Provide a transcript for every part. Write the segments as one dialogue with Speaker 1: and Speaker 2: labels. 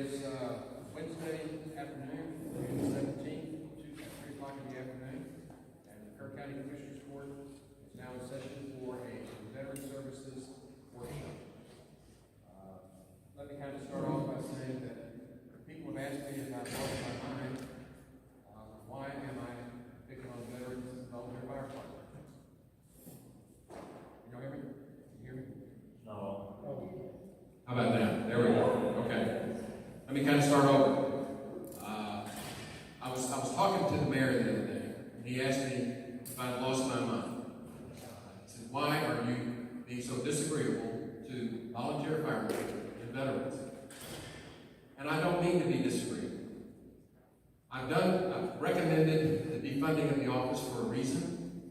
Speaker 1: is Wednesday afternoon, June 17th, 3 o'clock in the afternoon, and the Kirk County Commissioners Court is now in session for a Veteran Services workshop. Let me kind of start off by saying that people have asked me if I've lost my mind, why am I picking on veterans and volunteer fire department? Can you hear me? Can you hear me?
Speaker 2: No.
Speaker 1: How about now? There we go. Okay. Let me kind of start over. I was talking to the mayor the other day, and he asked me if I'd lost my mind. He said, "Why are you being so disagreeable to volunteer firemen and veterans?" And I don't mean to be disagreeable. I've recommended the defunding of the office for a reason,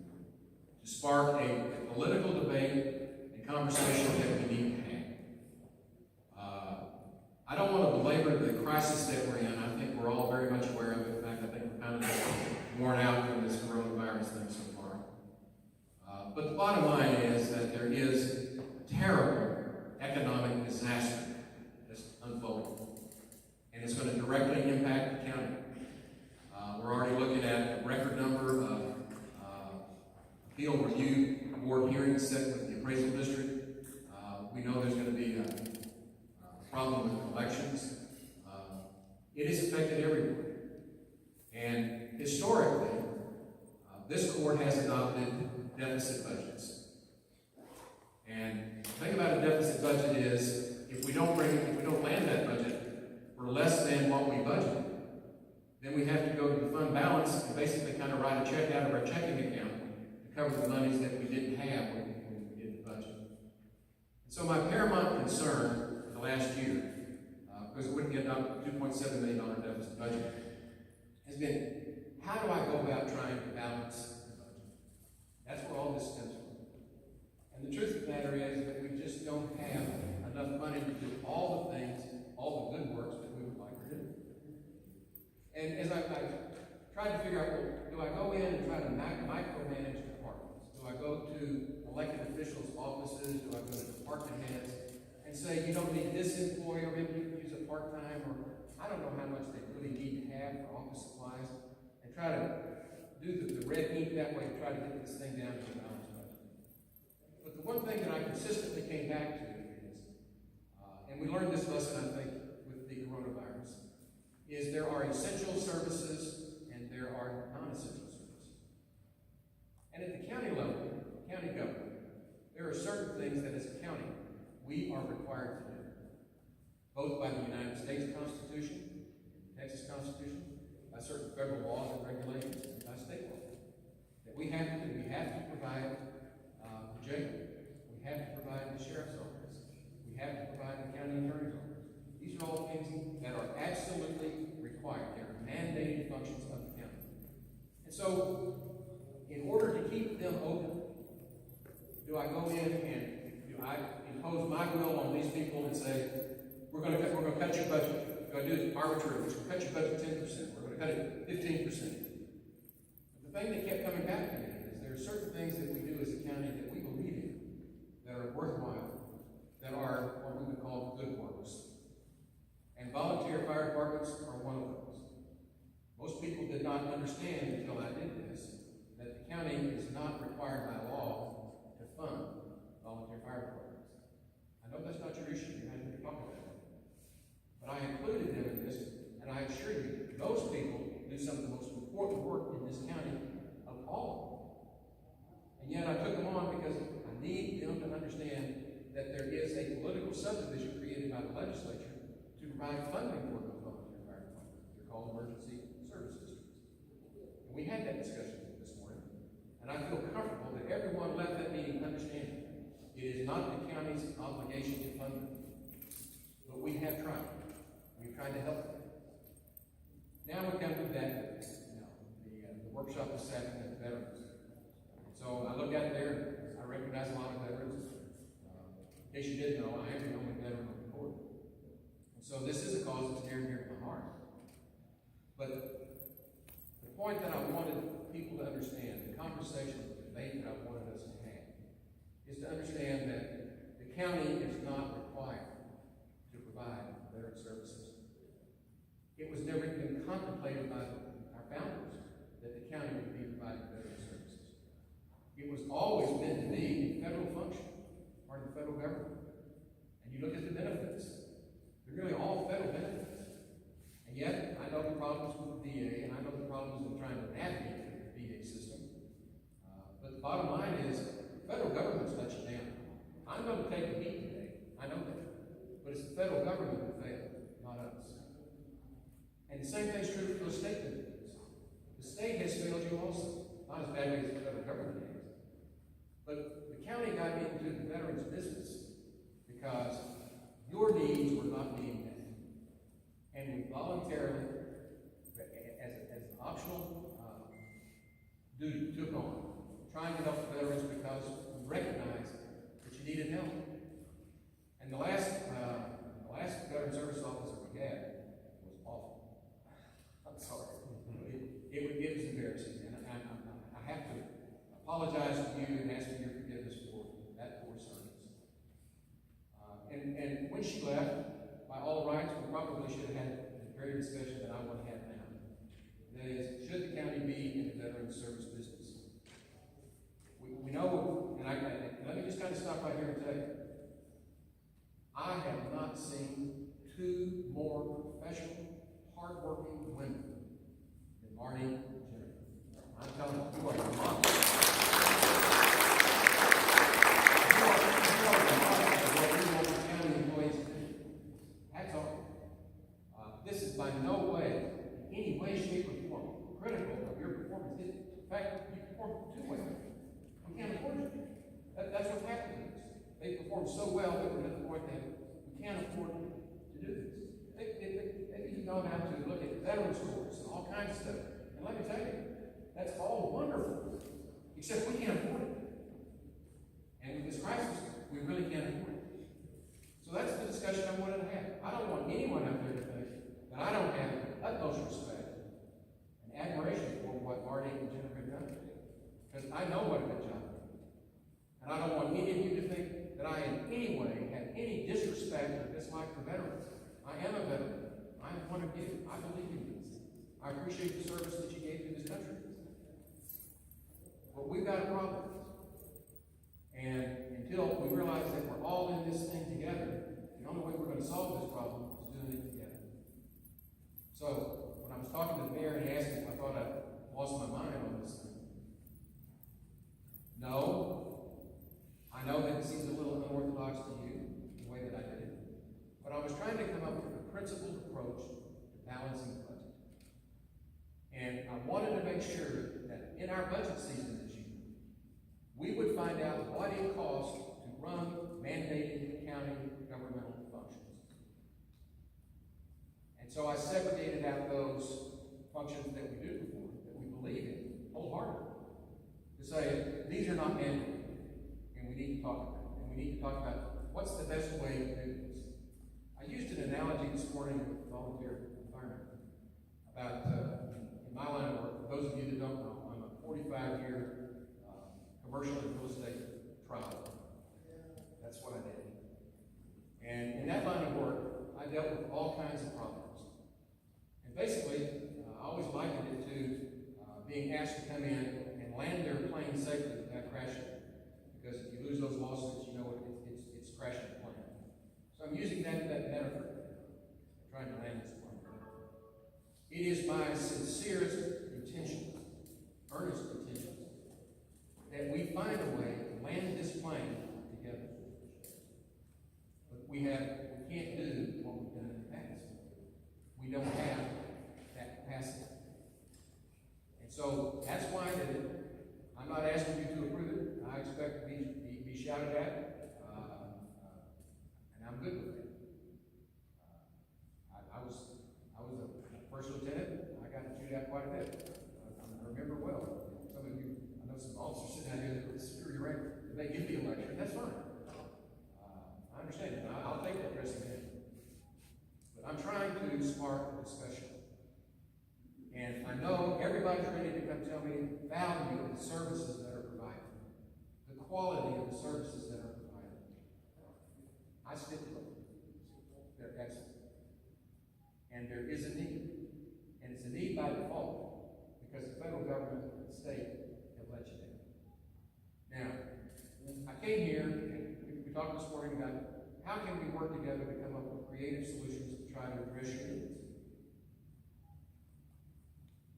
Speaker 1: to spark a political debate and conversation that we need to have. I don't want to belabor the crisis that we're in. I think we're all very much aware of it. In fact, I think we're kind of worn out from this coronavirus thing so far. But the bottom line is that there is terrible economic disaster that's unfolding. And it's going to directly impact the county. We're already looking at a record number of appeal review board hearings set with the appraisal district. We know there's going to be a problem with collections. It has affected everyone. And historically, this court has adopted deficit budgets. And the thing about a deficit budget is, if we don't land that budget for less than what we budgeted, then we have to go to the fund balance and basically kind of write a check out of our checking account to cover the monies that we didn't have when we did the budget. And so my paramount concern last year, because we wouldn't get up a $2.7 million deficit budget, has been, how do I go about trying to balance the budget? That's where all this stems from. And the truth of the matter is that we just don't have enough money to do all the things, all the good works that we would like to do. And as I tried to figure out, well, do I go in and try to micromanage departments? Do I go to elected officials' offices? Do I go to department heads and say, you don't need this employee, or maybe you can use a part-time, or I don't know how much they really need to have for office supplies, and try to do the red ink that way to try to get this thing down to a balanced budget. But the one thing that I consistently came back to is, and we learned this lesson, I think, with the coronavirus, is there are essential services and there are non-essential services. And at the county level, county government, there are certain things that as a county, we are required to do, both by the United States Constitution, Texas Constitution, by certain federal laws and regulations, and by state law. That we have to do. We have to provide the jail. We have to provide the sheriff's office. We have to provide the county attorney's office. These are all things that are absolutely required. They are mandated functions of the county. And so, in order to keep them open, do I go in and do I impose my will on these people and say, we're going to cut your budget. We're going to do it arbitrarily. We're going to cut your budget 10%. We're going to cut it 15%. But the thing that kept coming back to me is there are certain things that we do as a county that we believe in, that are worthwhile, that are what we would call good works. And volunteer fire departments are one of those. Most people did not understand until I did this, that the county is not required by law to fund volunteer fire departments. I know that's not your issue, you haven't been talking about it. But I included them in this, and I assure you, those people do some of the most important work in this county of all. And yet I took them on because I need them to understand that there is a political subdivision created by the legislature to provide funding for those volunteer fire departments. They're called emergency service districts. And we had that discussion this morning, and I feel comfortable that everyone left that meeting understanding it is not the county's obligation to fund them. But we have tried. We've tried to help them. Now we come to that, the workshop this Saturday with veterans. So I look out there, I recognize a lot of veterans. In case you didn't know, I am the only veteran on the court. And so this is a cause that's near and dear to my heart. But the point that I wanted people to understand, the conversation, the debate that I wanted us to have, is to understand that the county is not required to provide veteran services. It was never even contemplated by our founders that the county would be providing veteran services. It was always meant to be a federal function, part of the federal government. And you look at the benefits, they're really all federal benefits. And yet, I know the problems with the VA, and I know the problems with trying to navigate the VA system. But the bottom line is, the federal government's let you down. I'm going to take the heat today, I know that. But it's the federal government that failed, not us. And the same thing's true for those state benefits. The state has failed you also. Not as badly as the federal government has. But the county got into the veterans business because your needs were not being met. And we voluntarily, as an optional duty, took on trying to help the veterans because we recognized that you needed help. And the last veteran service officer we had was awful. I'm sorry. It was embarrassing, and I have to apologize to you and ask for your forgiveness for that poor service. And when she left, by all rights, we probably should have had the very discussion that I want to have now. That is, should the county be in the veteran service business? We know, and let me just kind of stop right here and tell you, I have not seen two more professional, hardworking women than Marty and Jennifer. I'm telling you, you are the model. You are the model of what we want our county employees to do. That's all. This is by no way, in any way, shape, or form, critical of your performance. In fact, you perform too well. We can't afford it. That's what's happening. They perform so well that we're at the point that we can't afford to do this. They've even gone out to look at veterans courts and all kinds of stuff. And let me tell you, that's all wonderful, except we can't afford it. And with this crisis, we really can't afford it. So that's the discussion I wanted to have. I don't want anyone out there to think that I don't have utmost respect and admiration for what Marty and Jennifer have done. Because I know what a good job they do. And I don't want any of you to think that I in any way have any disrespect or dislike for veterans. I am a veteran. I am one of you. I believe in you. I appreciate the service that you gave to this country. But we've got a problem. And until we realize that we're all in this thing together, the only way we're going to solve this problem is doing it together. So, when I was talking to the mayor and he asked me if I thought I'd lost my mind on this thing, no. I know that it seems a little unorthodox to you, the way that I did it. But I was trying to come up with a principled approach to balancing the budget. And I wanted to make sure that in our budget season this year, we would find out what it costs to run mandated county governmental functions. And so I segregated out those functions that we do perform, that we believe in wholeheartedly, to say, these are not mandated, and we need to talk about it. And we need to talk about what's the best way to do this. I used an analogy this morning with volunteer firemen about, in my line of work, for those of you that don't know, I'm a 45-year commercial and real estate trial. That's what I did. And in that line of work, I dealt with all kinds of problems. And basically, I always likened it to being asked to come in and land their plane safely without crashing. Because if you lose those lawsuits, you know it's crashing the plane. So I'm using that metaphor, trying to land this plane. It is my sincerest intention, earnest intention, that we find a way to land this plane together. But we can't do what we've done in the past. We don't have that capacity. And so that's why I did it. I'm not asking you to approve it. I expect to be shouted at, and I'm good with it. I was a first lieutenant. I got to shoot out quite a bit. I remember well. Some of you, I know some officers sitting out here that were superior rank. If they give me a lecture, that's fine. I understand it. I'll take that resignation. But I'm trying to spark a discussion. And I know everybody's ready to come tell me the value of the services that are provided, the quality of the services that are provided. I stipulate they're excellent. And there is a need. how can we work together to come up with creative solutions to try to address your needs?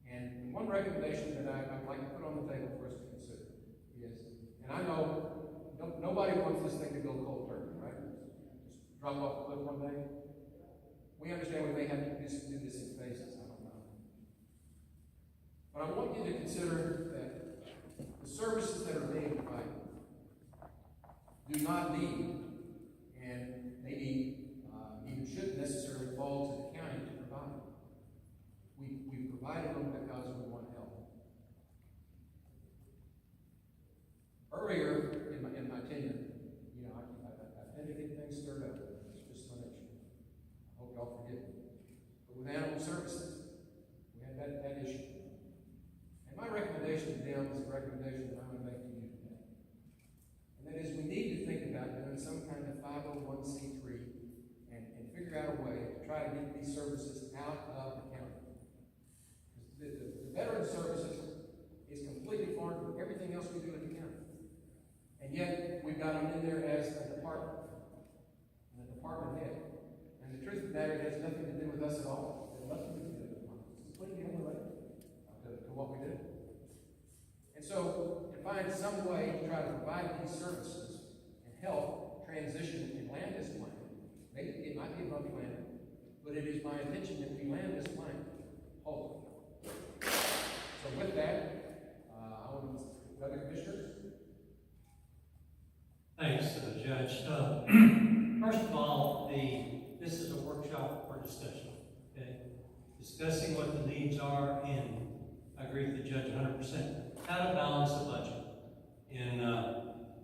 Speaker 1: And one recommendation that I'd like to put on the table for us to consider is, and I know nobody wants this thing to go cold turkey, right? Just drop off the cliff one day. We understand we may have to do this in phases, I don't know. But I want you to consider that the services that are being provided do not need, and maybe even shouldn't necessarily fall to the county to provide. We provided them because we want help. Earlier in my tenure, I tend to get things stirred up. It's just my nature. I hope y'all forgive me. But with animal services, we had that issue. And my recommendation to them is a recommendation that I'm going to make to you today. And that is, we need to think about doing some kind of 501c3 and figure out a way to try to get these services out of the county. The veteran services is completely foreign from everything else we do in the county. And yet, we've got them in there as a department, and a department head. And the truth of the matter, it has nothing to do with us at all. It has nothing to do with the department. It's completely unrelated to what we do. And so, to find some way to try to provide these services and help transition and land this plane, maybe it might be a bumpy landing, but it is my intention that we land this plane whole. So with that, I want to other commissioners.
Speaker 2: Thanks, Judge. First of all, this is a workshop for discussion. Okay, discussing what the needs are, and I agree with the judge 100%. How to balance the budget, and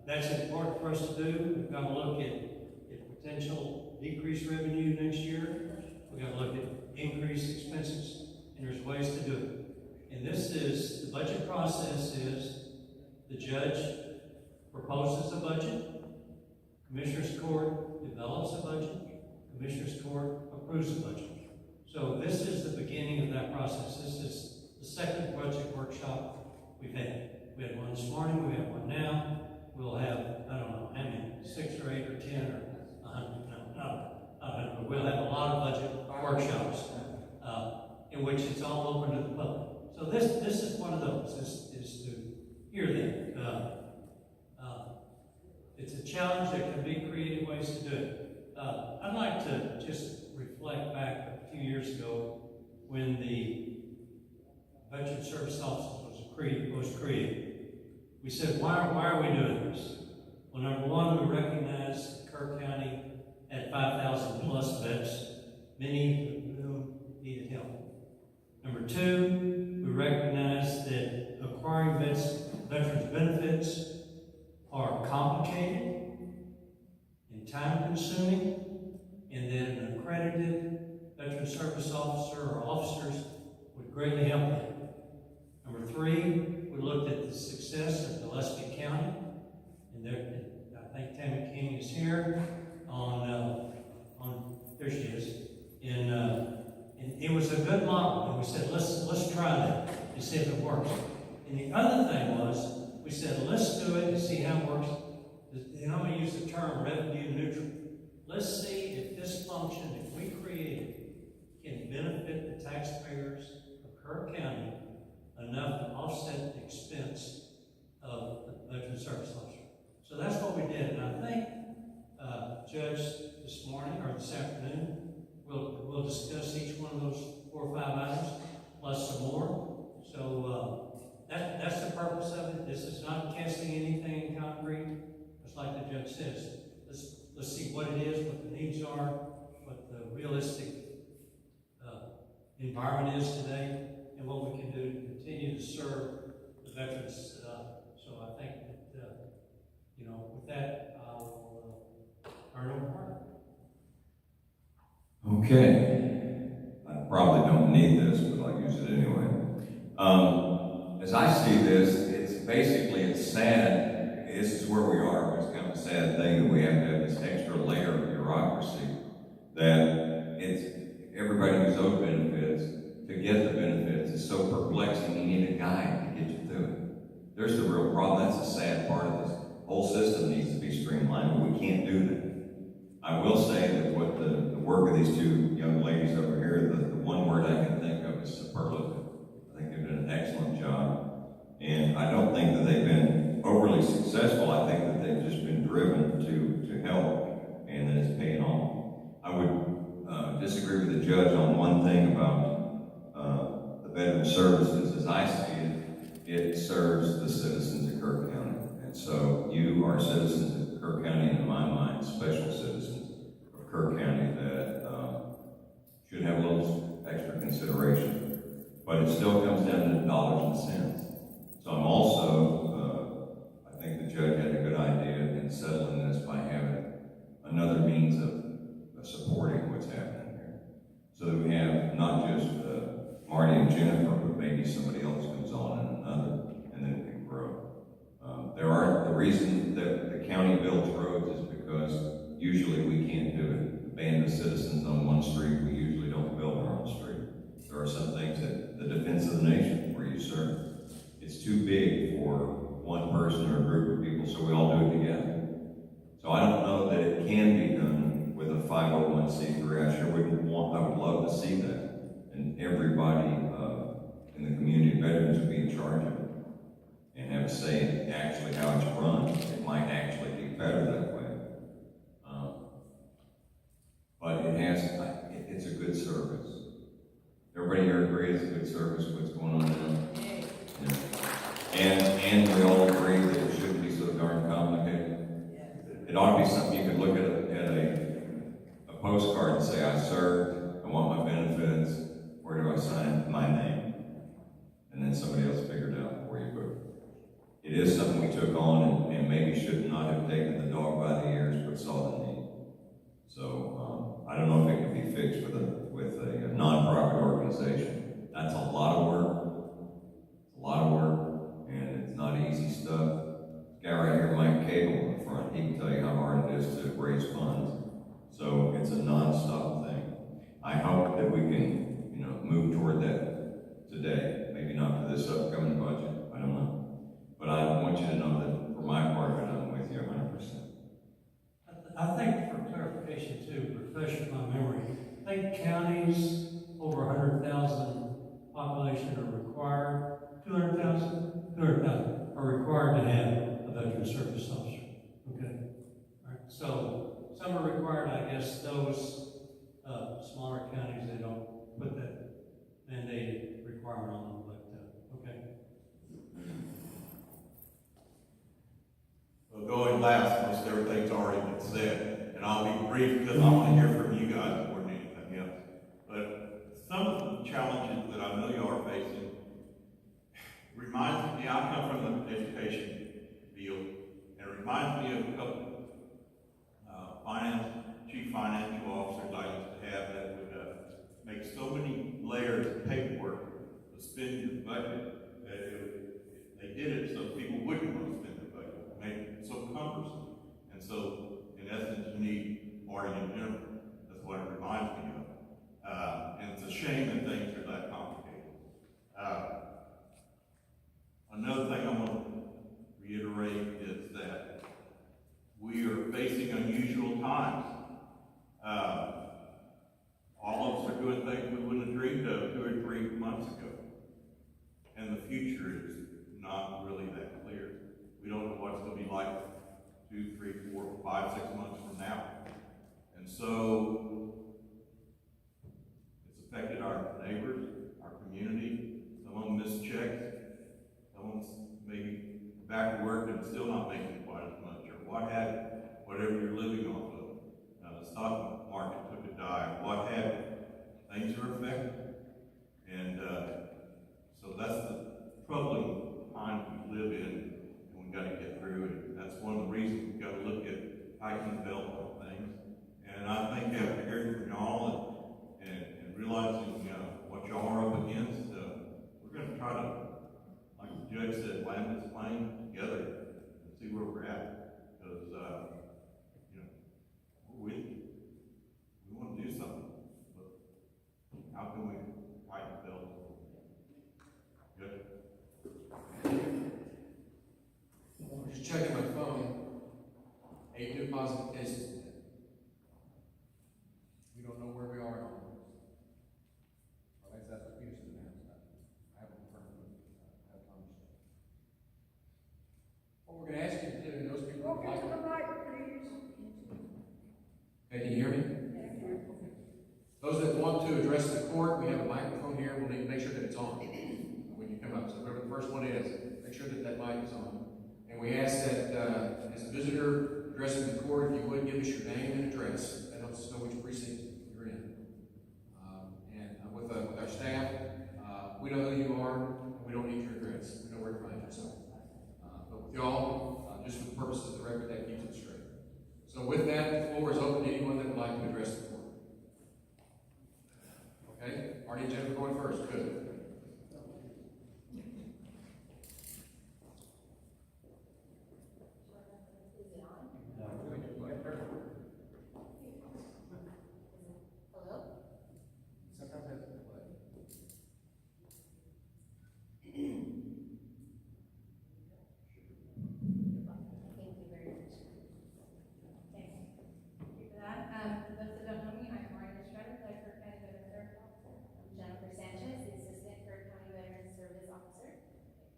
Speaker 2: that's important for us to do. We've got to look at potential decreased revenue next year. We've got to look at increased expenses, and there's ways to do it. And the budget process is the judge proposes a budget, Commissioner's Court develops a budget, Commissioner's Court approves a budget. So this is the beginning of that process. This is the second budget workshop we've had. We had one this morning, we have one now. We'll have, I don't know, how many, 6 or 8 or 10 or 100, not 100, but we'll have a lot of budget workshops in which it's all open to the public. So this is one of those, is to hear them. It's a challenge. There can be creative ways to do it. I'd like to just reflect back a few years ago when the Veteran Service Office was created. We said, why are we doing this? Well, number one, we recognize Kerr County had 5,000 plus vets, many of whom needed help. Number two, we recognize that acquiring veterans benefits are complicated and time-consuming, and that an accredited veteran service officer or officers would greatly help them. Number three, we looked at the success of Gillespie County, and I think Tammy King is here there she is, and it was a good model, and we said, let's try that and see if it works. And the other thing was, we said, let's do it and see how it works. And I'm going to use the term revenue neutral. Let's see if this function that we created can benefit the taxpayers of Kerr County enough to offset the expense of the veteran service officer. So that's what we did. And I think, Judge, this morning or this afternoon, we'll discuss each one of those 4 or 5 items, plus some more. So that's the purpose of it. This is not casting anything in concrete. Just like the judge says, let's see what it is, what the needs are, what the realistic environment is today, and what we can do to continue to serve the veterans. So I think that, with that, I'll turn it over.
Speaker 3: Okay. I probably don't need this, but I'll use it anyway. As I see this, it's sad. This is where we are. It's kind of a sad thing that we have to have this extra layer of bureaucracy, that everybody who's owed benefits, to get the benefits is so perplexing. You need a guide to get you through it. There's the real problem. That's the sad part of this. Whole system needs to be streamlined, but we can't do that. I will say that what the work of these two young ladies over here, the one word I can think of is superlative. I think they've done an excellent job. And I don't think that they've been overly successful. I think that they've just been driven to help, and that it's paying off. I would disagree with the judge on one thing about the veteran services. As I see it, it serves the citizens of Kirk County. And so you are citizens of Kirk County, and in my mind, special citizens of Kirk County that should have a little extra consideration. But it still comes down to dollars and cents. So I'm also, I think the judge had a good idea in settling this by having another means of supporting what's happening here. So that we have not just Marty and Jennifer, but maybe somebody else comes on and another, and then it can grow. The reason that the county builds roads is because usually we can't do it. Band of citizens on one street, we usually don't build our own street. There are some things that the defense of the nation where you serve. It's too big for one person or a group of people, so we all do it together. So I don't know that it can be done with a 501c3. I would love to see that. And everybody in the community, veterans, would be in charge of it and have a say in actually how it's run. It might actually be better that way. But it's a good service. Everybody here agrees it's a good service, what's going on now? Yeah. And we all agree that it shouldn't be so darn complicated. It ought to be something you could look at a postcard and say, I served, I want my benefits, where do I sign my name? And then somebody else figured it out for you. But it is something we took on and maybe should not have taken the dog by the ears, but saw the need. So I don't know if it can be fixed with a nonprofit organization. That's a lot of work, and it's not easy stuff. This guy right here, Mike Cable in the front, he can tell you how hard it is to raise funds. So it's a non-stop thing. I hope that we can, move toward that today. Maybe not for this upcoming budget, I don't know. But I want you to know that for my part, I'm with you 100%.
Speaker 2: I think for clarification too, refresh my memory, I think counties over 100,000 population are required, 200,000 are required to have a veteran service officer. Okay. All right. So some are required, I guess those smaller counties, they don't put that mandated requirement on them, but okay.
Speaker 4: Well, going last, most everything's already been said, and I'll be brief because I want to hear from you guys more than anything else. But some of the challenges that I know you are facing reminds me, I come from the education field, and it reminds me of a couple chief financial officers I used to have that would make so many layers of paperwork to spend your budget that they did it so people wouldn't want to spend their budget, made it so cumbersome. And so, in essence, you need Marty and Jennifer. That's what it reminds me of. And it's a shame that things are that complicated. Another thing I want to reiterate is that we are facing unusual times.
Speaker 1: to address the court, we have a microphone here. We'll need to make sure that it's on when you come up. So whoever the first one is, make sure that that mic is on. And we ask that as a visitor addressing the court, if you would give us your name and address. That helps us know which precinct you're in. With our staff, we know who you are, and we don't need your address. We know where to find you. So, but with y'all, just for the purposes of the record, that keeps it straight. So with that, the floor is open to anyone that would like to address the court. Okay, Marty and Jennifer going first. Good.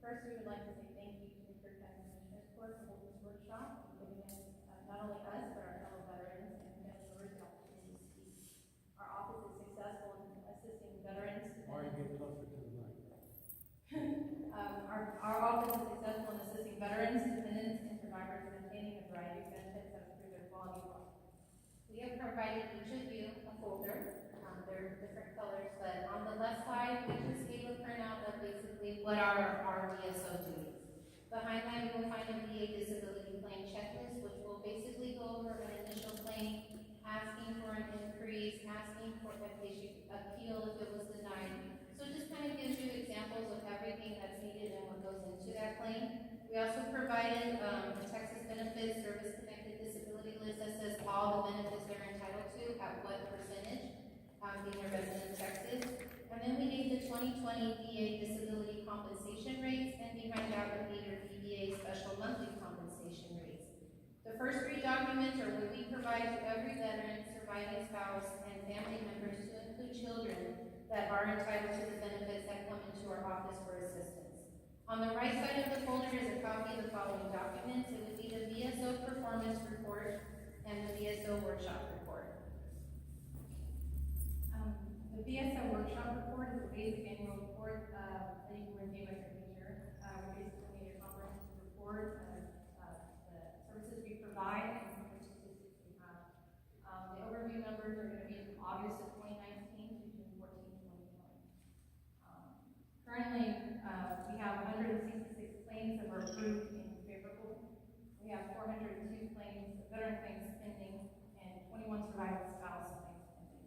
Speaker 5: First, we would like to say thank you to the Court County Commissioners Court for holding this workshop and giving us, not only us, but our fellow veterans and family members the opportunity to speak. Our office is successful in assisting veterans.
Speaker 2: Or you get closer to the mic.
Speaker 5: Our office is successful in assisting veterans, dependents, and survivors in obtaining a variety of benefits that improve their quality of life. We have provided each of you a folder. They're different colors, but on the left side, we just gave a printout of basically what are our DSO duties. Behind that, you will find a VA disability claim checklist, which will basically go over an initial claim, asking for an increase, asking for if they should appeal if it was denied. So it just kind of gives you examples of everything that's needed and what goes into that claim. We also provided a Texas Benefits Service-Connected Disability list that says all the benefits they're entitled to at what percentage. Being a resident of Texas. And then we gave the 2020 VA disability compensation rates, and behind that would be your VBA special monthly compensation rates. The first three documents are what we provide to every veteran, surviving spouse, and family members to include children that are entitled to the benefits that come into our office for assistance. On the right side of the folder is a copy of the following documents. It would be the VSO performance report and the VSO workshop report. The VSO workshop report is a basic annual report that you can review at your leisure. We basically made a comprehensive report of the services we provide and the statistics we have. The overview numbers are going to be from August of 2019 to June 14, 2020. Currently, we have 166 claims that were approved and favorable. We have 402 claims, veteran claims pending, and 21 surviving spouse claims pending.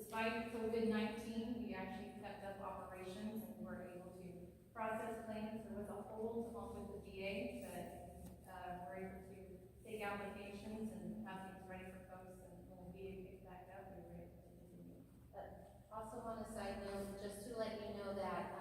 Speaker 5: Despite COVID-19, we actually kept up operations and were able to process claims. There was a hold along with the VA that we're able to take allocations and have things ready for folks, and when the VA picked back up, we were able to continue. Also on a side note, just to let you know that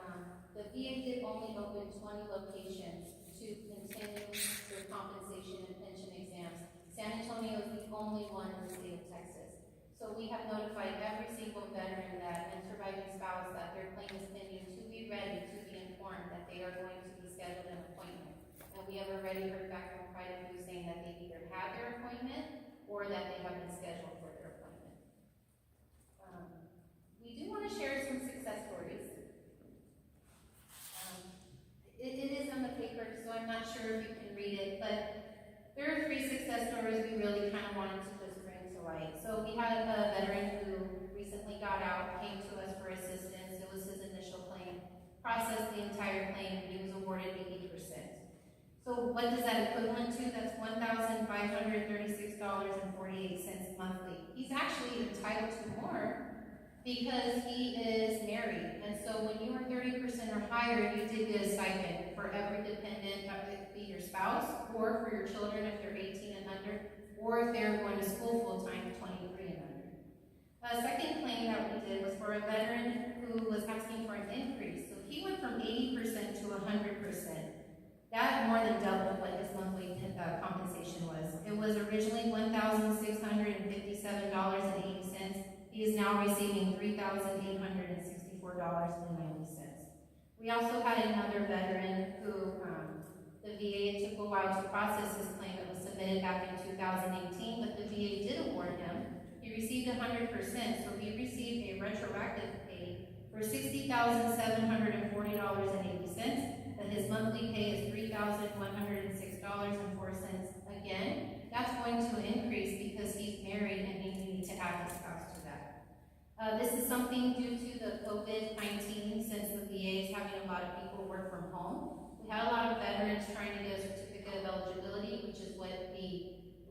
Speaker 5: the VA did only open 20 locations to continue their compensation and pension exams. San Antonio is the only one in the state of Texas. So we have notified every single veteran that and surviving spouse that their claim is pending to be ready, to be informed that they are going to be scheduled an appointment. And we have already heard back from quite a few saying that they either had their appointment or that they have been scheduled for their appointment. We do want to share some success stories. It is on the paper, so I'm not sure if you can read it, but there are 3 success stories we really kind of wanted to just bring to light. So we had a veteran who recently got out, came to us for assistance. It was his initial claim, processed the entire claim, and he was awarded 80%. So what does that equivalent to? That's $1,536.48 monthly. He's actually entitled to more because he is married. And so when you are 30% or higher, you did get a stipend for every dependent, whether it be your spouse or for your children if they're 18 and under, or if they're going to school full-time, 23 and under. A second claim that we did was for a veteran who was asking for an increase. So he went from 80% to 100%. That more than doubled what his monthly compensation was. It was originally $1,657.80. He is now receiving $3,864.90. We also had another veteran who the VA took a while to process his claim. It was submitted back in 2018, but the VA did award him. He he received 100%, so he received a retroactive pay for $60,740.80, but his monthly pay is $3,106.04. Again, that's going to increase because he's married and he needs to add his spouse to that. This is something due to the COVID-19, since the VA is having a lot of people work from home. We had a lot of veterans trying to get a certificate of eligibility, which is what the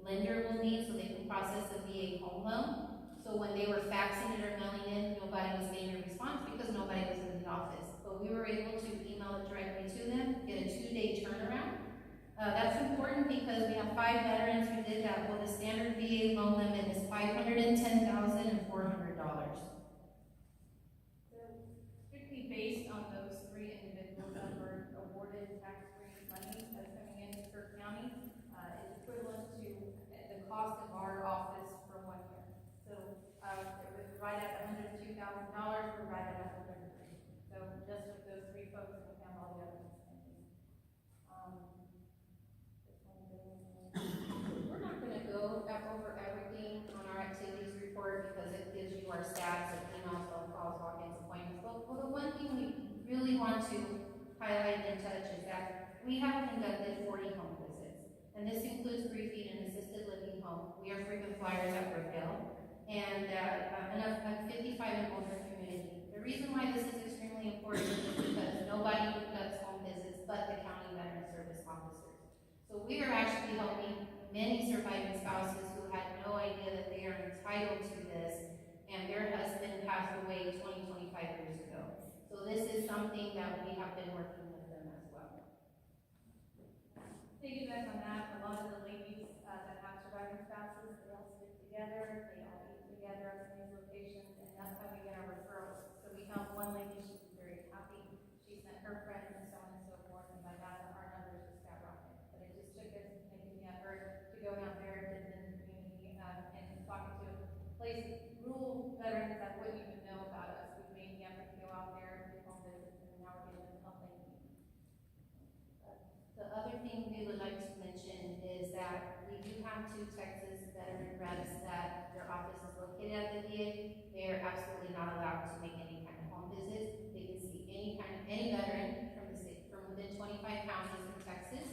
Speaker 5: lender will need so they can process a VA home loan. So when they were faxing it or mailing in, nobody was getting a response because nobody was in the office. But we were able to email it directly to them, get a 2-day turnaround. That's important because we have 5 veterans who did that. Well, the standard VA loan limit is $510,400.
Speaker 6: So strictly based on those 3 individuals that were awarded tax-free money that's coming into Kirk County, is equivalent to the cost of our office for 1 year. So it was right at $102,000, we're right at $103,000. So just with those 3 folks, we have all the other expenses.
Speaker 5: We're not going to go over everything on our activities report because it gives you our stats of emails, phone calls, walk-ins, appointments. But the one thing we really want to highlight and touch is that we have conducted 40 home visits. And this includes grieving and assisted living home. We are frequent flyers at Brookdale. And a 55 and older community. The reason why this is extremely important is because nobody conducts home visits but the county veteran service officers. So we are actually helping many surviving spouses who had no idea that they are entitled to this, and their husband passed away 25 years ago. So this is something that we have been working with them as well.
Speaker 6: Piggyback on that, a lot of the ladies that have surviving spouses, they all stick together, they all eat together at some of these locations, and that's how we get our referrals. So we helped one lady, she was very happy, she sent her friends and so on and so forth, and by that, our numbers just skyrocketed. But it just took us making the effort to go out there to the community and talking to places, rural veterans that wouldn't even know about us. We made the effort to go out there, do home visits, and now we're getting them the help they need.
Speaker 5: The other thing we would like to mention is that we do have 2 Texas veteran reps that their office is located at the VA. They are absolutely not allowed to make any kind of home visits. They can see any veteran from within 25 counties in Texas,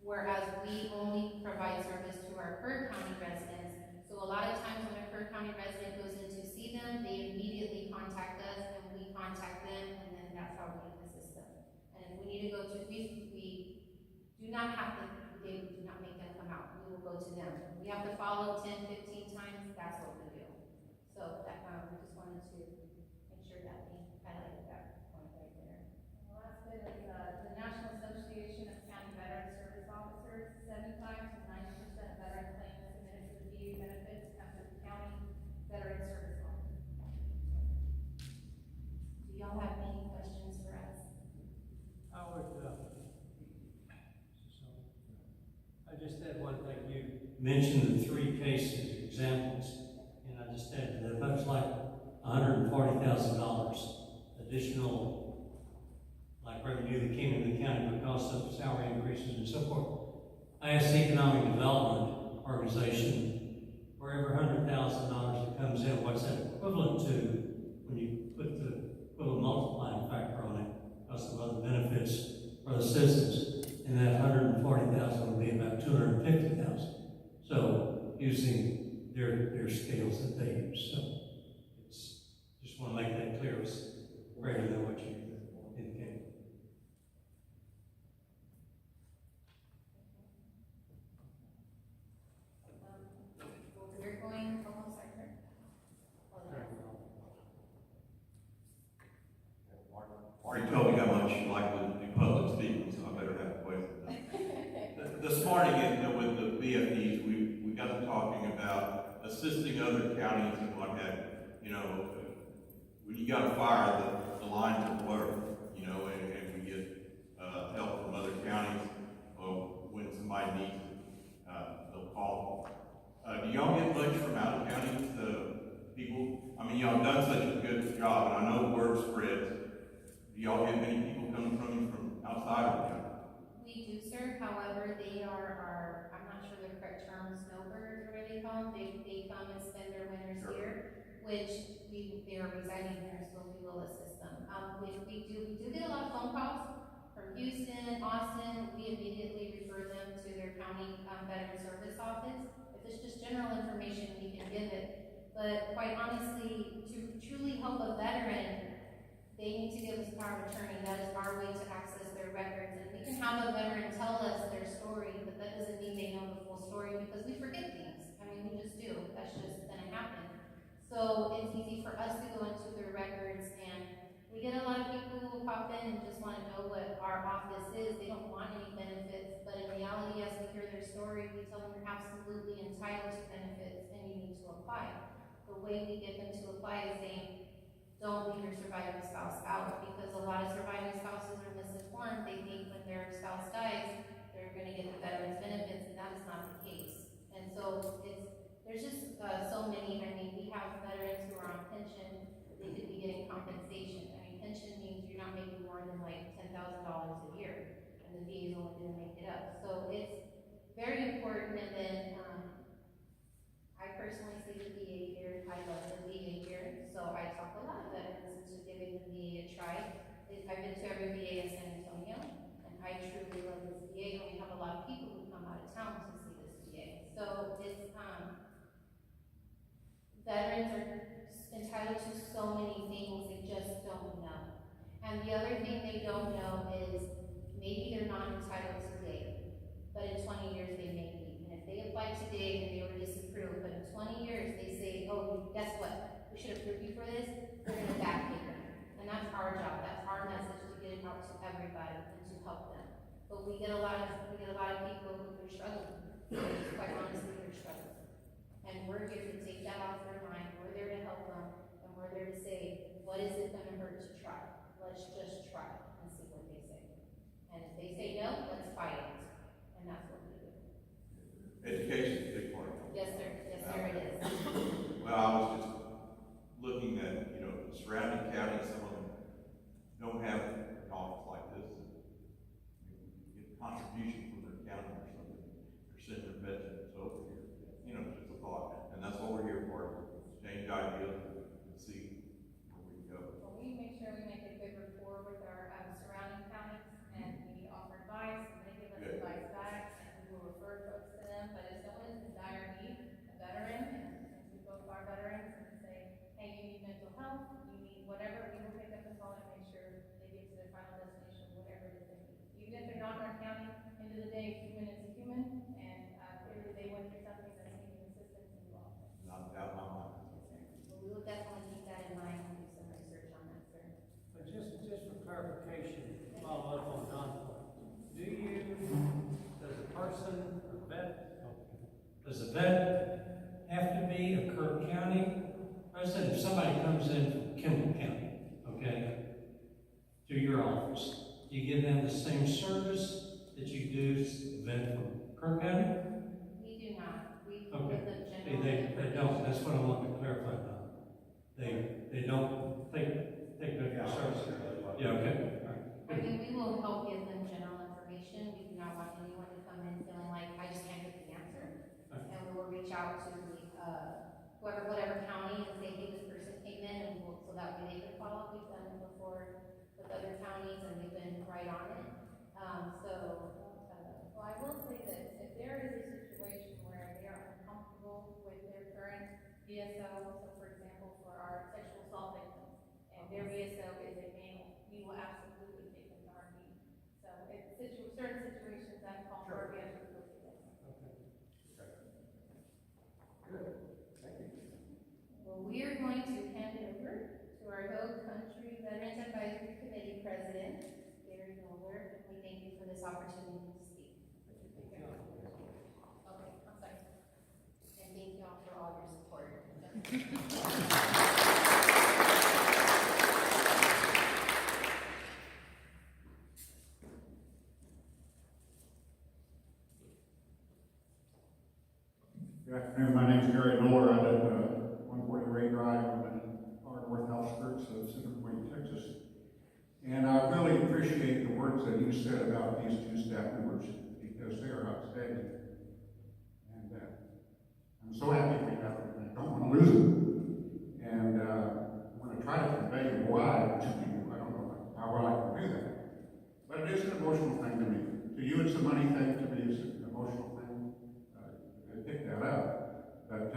Speaker 5: whereas we only provide service to our Kirk County residents. So a lot of times when a Kirk County resident goes in to see them, they immediately contact us and we contact them, and then that's how we assist them. And if we need to go to, we do not have to, they do not make them come out. We will go to them. We have to follow 10, 15 times, that's what we do. So that, we just wanted to make sure that we highlighted that point right there.
Speaker 6: And the last bit is the National Association of County Veteran Service Officers, 75 to 90% of veteran claims submitted to the VA benefits come to the county veteran service officer.
Speaker 5: Do y'all have any questions for us?
Speaker 2: I just had one thing. You mentioned the 3 cases, examples, and I just added that that's like $140,000 additional, like revenue that came into the county because of salary increases and so forth. I asked the Economic Development Organization, for every $100,000 that comes in, what's that equivalent to when you put the equivalent multiplying factor on it because of other benefits for the citizens? And that 140,000 would be about 250,000. So using their scales that they use. So it's just want to make that clear. It's greater than what you indicated.
Speaker 5: We're going almost like her.
Speaker 4: Already told me how much you like to do public speaking, so I better have a question. This morning, with the BFDs, we got to talking about assisting other counties and what have you. You know, when you got a fire, the lines are blurred, you know, and we get help from other counties. Well, when somebody needs it, they'll call. Do y'all get much from out of counties, people? I mean, y'all done such a good job, and I know the word spreads. Do y'all get many people coming from outside of the county?
Speaker 5: We do, sir. However, they are our, I'm not sure the correct term, snowbirds, or what they call them. They come and spend their winters
Speaker 6: which they are residing here, so we will assist them. We do get a lot of phone calls from Houston, Austin. We immediately refer them to their county veteran service office. If it's just general information, we can give it. But quite honestly, to truly help a veteran, they need to give us power of attorney. That is our way to access their records. And we can have a veteran tell us their story, but that doesn't mean they know the full story because we forget things. I mean, we just do. That's just gonna happen. So it's easy for us to go into their records, and we get a lot of people who will pop in and just want to know what our office is. They don't want any benefits, but in reality, as we hear their story, we tell them you're absolutely entitled to benefits and you need to apply. The way we get them to apply is saying, don't leave your surviving spouse out, because a lot of surviving spouses are misinformed. They think when their spouse dies, they're going to get the veterans benefits, and that is not the case. And so there's just so many. I mean, we have veterans who are on pension. They could be getting compensation. I mean, pension means you're not making more than like $10,000 a year, and the VA is only going to make it up. So it's very important. And then I personally see the VA here. I love the VA here, so I talk a lot of veterans into giving the VA a try. I've been to every VA in San Antonio, and I truly love this VA. And we have a lot of people who come out of town to see this VA. So it's veterans are entitled to so many things, they just don't know. And the other thing they don't know is maybe they're not entitled today, but in 20 years they may be. And if they apply today and they were disapproved, but in 20 years they say, oh, guess what? We should approve you for this, we're going to backdate them. And that's our job, that's our message, to get it out to everybody and to help them. But we get a lot of people who are struggling. Quite honestly, they're struggling. And we're here to take that off their mind. We're there to help them, and we're there to say, what is it going to hurt to try? Let's just try and see what they say. And if they say no, let's fight it. And that's what we do.
Speaker 4: Education is a big part of it.
Speaker 6: Yes, sir. Yes, sir, it is.
Speaker 4: Well, I was just looking at, you know, the surrounding counties, some of them don't have an office like this. You get contribution from their county or something, or send their veterans over here. You know, just a thought. And that's what we're here for, exchange ideas and see where we can go.
Speaker 5: Well, we make sure we make a good rapport with our surrounding counties, and we offer advice, and they give us
Speaker 4: Good.
Speaker 5: advice back, and we will refer folks to them. But if someone is in dire need, a veteran, and since we both are veterans, and say, hey, you need mental health, you need whatever, we will pick up the phone and make sure they get to their final destination, whatever it is they need. Even if they're not in our county, end of the day, human is a human, and clearly they went through something that's needing assistance, and you offer.
Speaker 4: Not doubt my mind.
Speaker 6: Well, we will definitely keep that in mind and do some research on that, sir.
Speaker 2: But just for clarification, follow up on Don's point. Does a vet have to be a Kirk County resident? If somebody comes in from Kimball County, okay, to your office, do you give them the same service that you do to a vet from Kirk County?
Speaker 6: We do not. We
Speaker 2: Okay.
Speaker 6: give them
Speaker 2: See,
Speaker 6: general.
Speaker 2: they don't, that's what I want to clarify now. They don't take good service. Yeah, okay, all right.
Speaker 6: I mean, we will help give them general information. We do not want anyone to come in feeling like, I just can't get the answer.
Speaker 2: Okay.
Speaker 6: And we will reach out to whatever county and say, hey, this person came in, and so that way they can follow up. We've done it before with other counties, and they've been right on it.
Speaker 5: Well, I will say that if there is a situation where they are uncomfortable with their current VSO, so for example, for our sexual assault victims, and their VSO is a male, we will absolutely take them to our meeting. So if certain situations that call for our VSO, we will do that.
Speaker 6: Well, we are going to hand it over to our Hill Country Veterans Advisory Committee President, Gary Miller. We thank you for this opportunity to speak. Okay, I'm sorry. And thank you all for all your support.
Speaker 7: Good afternoon, my name is Gary Miller. I live at 140 Ray Drive in the far north outskirts of Center Point, Texas. And I really appreciate the words that you said about these two staff members, because they are outstanding. And I'm so happy we have them. I don't want to lose them. And money thing to me is an emotional thing. They pick that up. But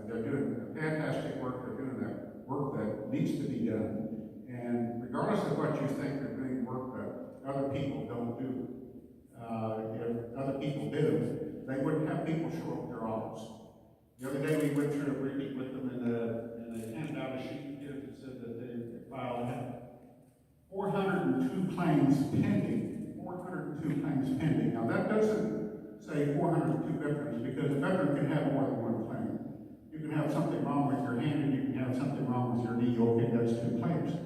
Speaker 7: they're doing fantastic work. They're doing that work that needs to be done. And regardless of what you think, they're doing work that other people don't do. If other people did it, they wouldn't have people show up at their office. The other day we went through a briefing with them and they handed out a sheet here that said that they filed 402 claims pending. 402 claims pending. Now that doesn't say 402 veterans because a veteran can have more than one claim. You can have something wrong with your hand and you can have something wrong with your knee. Okay, that's 2 claims.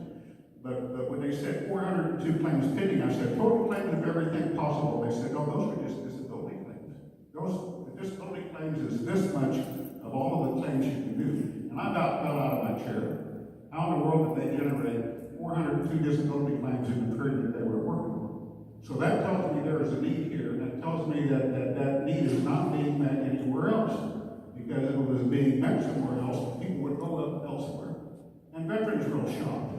Speaker 7: But when they said 402 claims pending, I said, total claims of everything possible. They said, oh, those are just disability claims. The disability claims is this much of all of the claims you can do. And I about fell out of my chair. How in the world did they generate 402 disability claims in the period that they were working on? So that tells me there is a need here. And that tells me that need is not being met anywhere else. Because if it was being met somewhere else, people would go up elsewhere. And veterans are real shocked.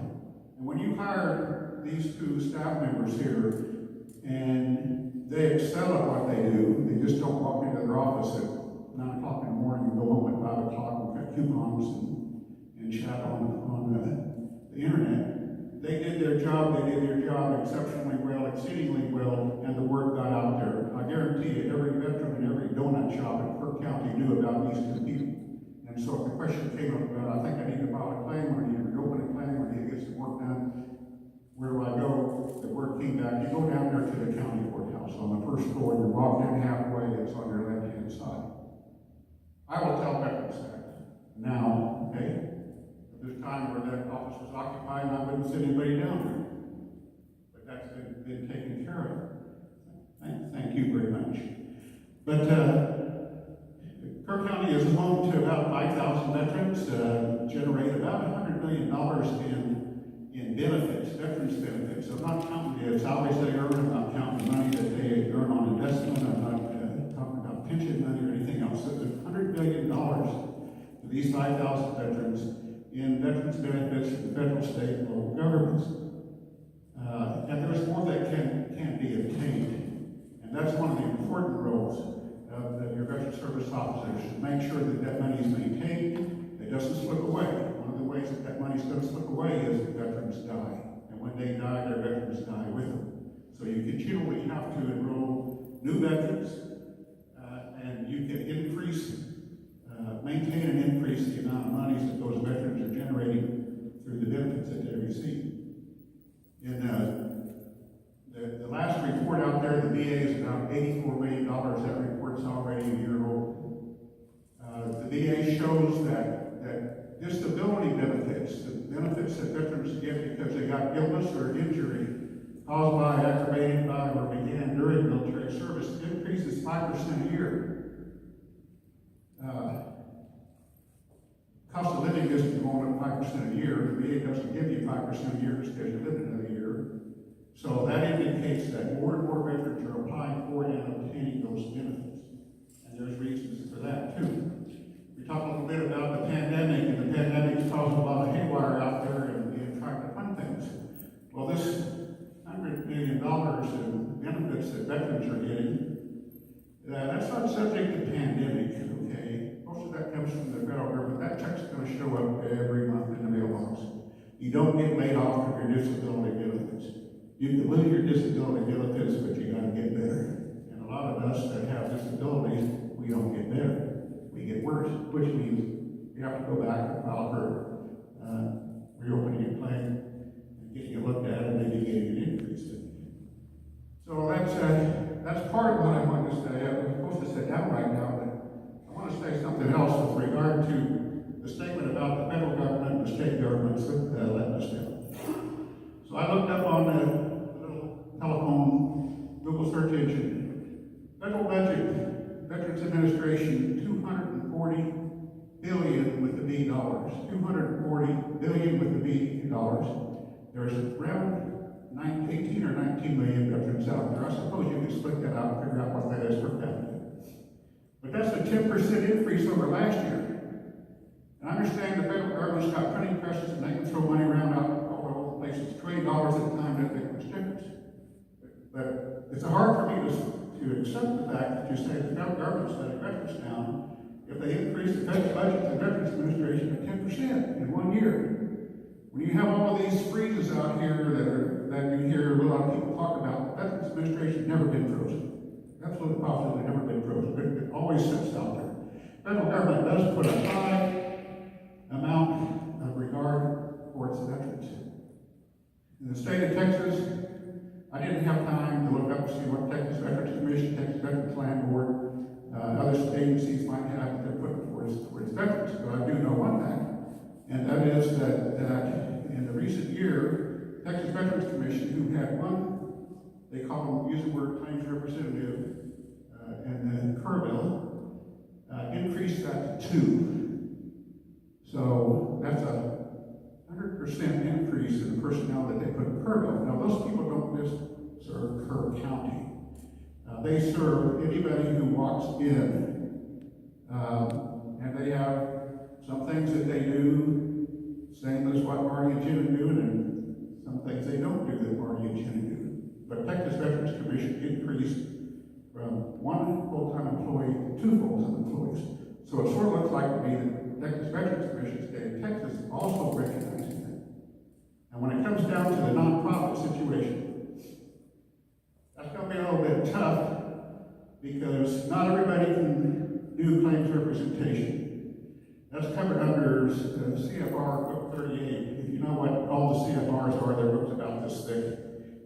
Speaker 7: And when you hire these 2 staff members here, and they excel at what they do, they just don't walk into their office at 9 o'clock in the morning and go home at 5 o'clock and cut coupons and chat on the internet. They did their job exceptionally well, exceedingly well, and the word got out there. I guarantee you, every veteran and every donut shop in Kirk County knew about these 2 people. And so if the question came up about, I think I need to file a claim, or I need to reopen a claim, or I need to get some work done, where do I go? The word came back, you go down there to the county courthouse on the first floor, you walk in halfway, it's on your left-hand side. I will tell veterans that now, okay? At this time where that office was occupied, I wouldn't sit anybody down there. But that's been taken care of. Thank you very much. But Kirk County is home to about 5,000 veterans, generate about $100 million in benefits, veterans benefits. I'm not counting the salaries they earn, I'm not counting the money that they earn on investment, I'm not talking about pension money or anything else. So there's $100 million to these 5,000 veterans in veterans benefits from the federal, state, and local governments. And there's more that can be obtained. And that's one of the important roles of your veteran service officers, to make sure that money is maintained, it doesn't slip away. One of the ways that money's going to slip away is that veterans die. And when they die, their veterans die with them. So you continually have to enroll new veterans, and you can maintain and increase the amount of monies that those veterans are generating through the benefits that they receive. In the last report out there, the VA is about $84 million. That report's already a year old. The VA shows that disability benefits, the benefits that veterans get because they got illness or injury caused by, aggravated by, or began during military service, increases 5% a year. Cost of living isn't going up 5% a year. The VA doesn't give you 5% a year just because you live another year. So that indicates that more and more veterans are applying for and obtaining those benefits. And there's reasons for that too. We talked a little bit about the pandemic, and the pandemic's caused a lot of haywire out there in trying to fund things. Well, this $100 million in benefits that veterans are getting, that's not subject to pandemic, okay? Most of that comes from the federal government. That check's going to show up every month in the mailbox. You don't get laid off from your disability benefits. You can lose your disability benefits, but you got to get better. And a lot of us that have disabilities, we don't get better. We get worse, which means you have to go back and file for reopening your claim and getting it looked at and maybe getting an increase. So that's part of what I want to say. I'm supposed to sit down right now, but I want to say something else with regard to the statement about the federal government and the state governments letting us down. So I looked up on the little telephone Google search engine. Federal budget, Veterans Administration, $240 billion with the B dollars. $240 billion with the B dollars. There's around 18 or 19 million veterans out there. I suppose you can split that out and figure out what that is per capita. But that's a 10% increase over last year. And I understand the federal government's got printing presses and they can throw money around all over the place. It's $20 at a time that makes much difference. But it's hard for me to to accept the fact that you say the federal government's letting veterans down if they increase the federal budget to the Veterans Administration by 10% in 1 year. When you have all of these freezes out here that you hear a lot of people talk about, the Veterans Administration has never been frozen. Absolutely positively never been frozen. It always sits out there. Federal government does put a high amount of regard for its veterans. In the state of Texas, I didn't have time to look up to see what Texas Veterans Commission, Texas Veterans Land Board, other agencies might have that they're putting for its veterans, but I do know one thing, and that is that in the recent year, Texas Veterans Commission, who had one, they call them, use the word claims representative, and then Kerrville, increased that to 2. So that's a 100% increase in the personnel that they put in Kerrville. Now, those people don't just serve Kerr County. They serve anybody who walks in, and they have some things that they do, same as what Marty and Jim are doing, and some things they don't do that Marty and Jim do. But Texas Veterans Commission increased from 1 full-time employee to 2 full-time employees. So it sort of looks like to me that Texas Veterans Commission, state of Texas, also recognizing that. And when it comes down to the nonprofit situation, that's going to be a little bit tough because not everybody can do claims representation. That's covered under CFR Book 38. If you know what all the CFRs are, they're books about this thick.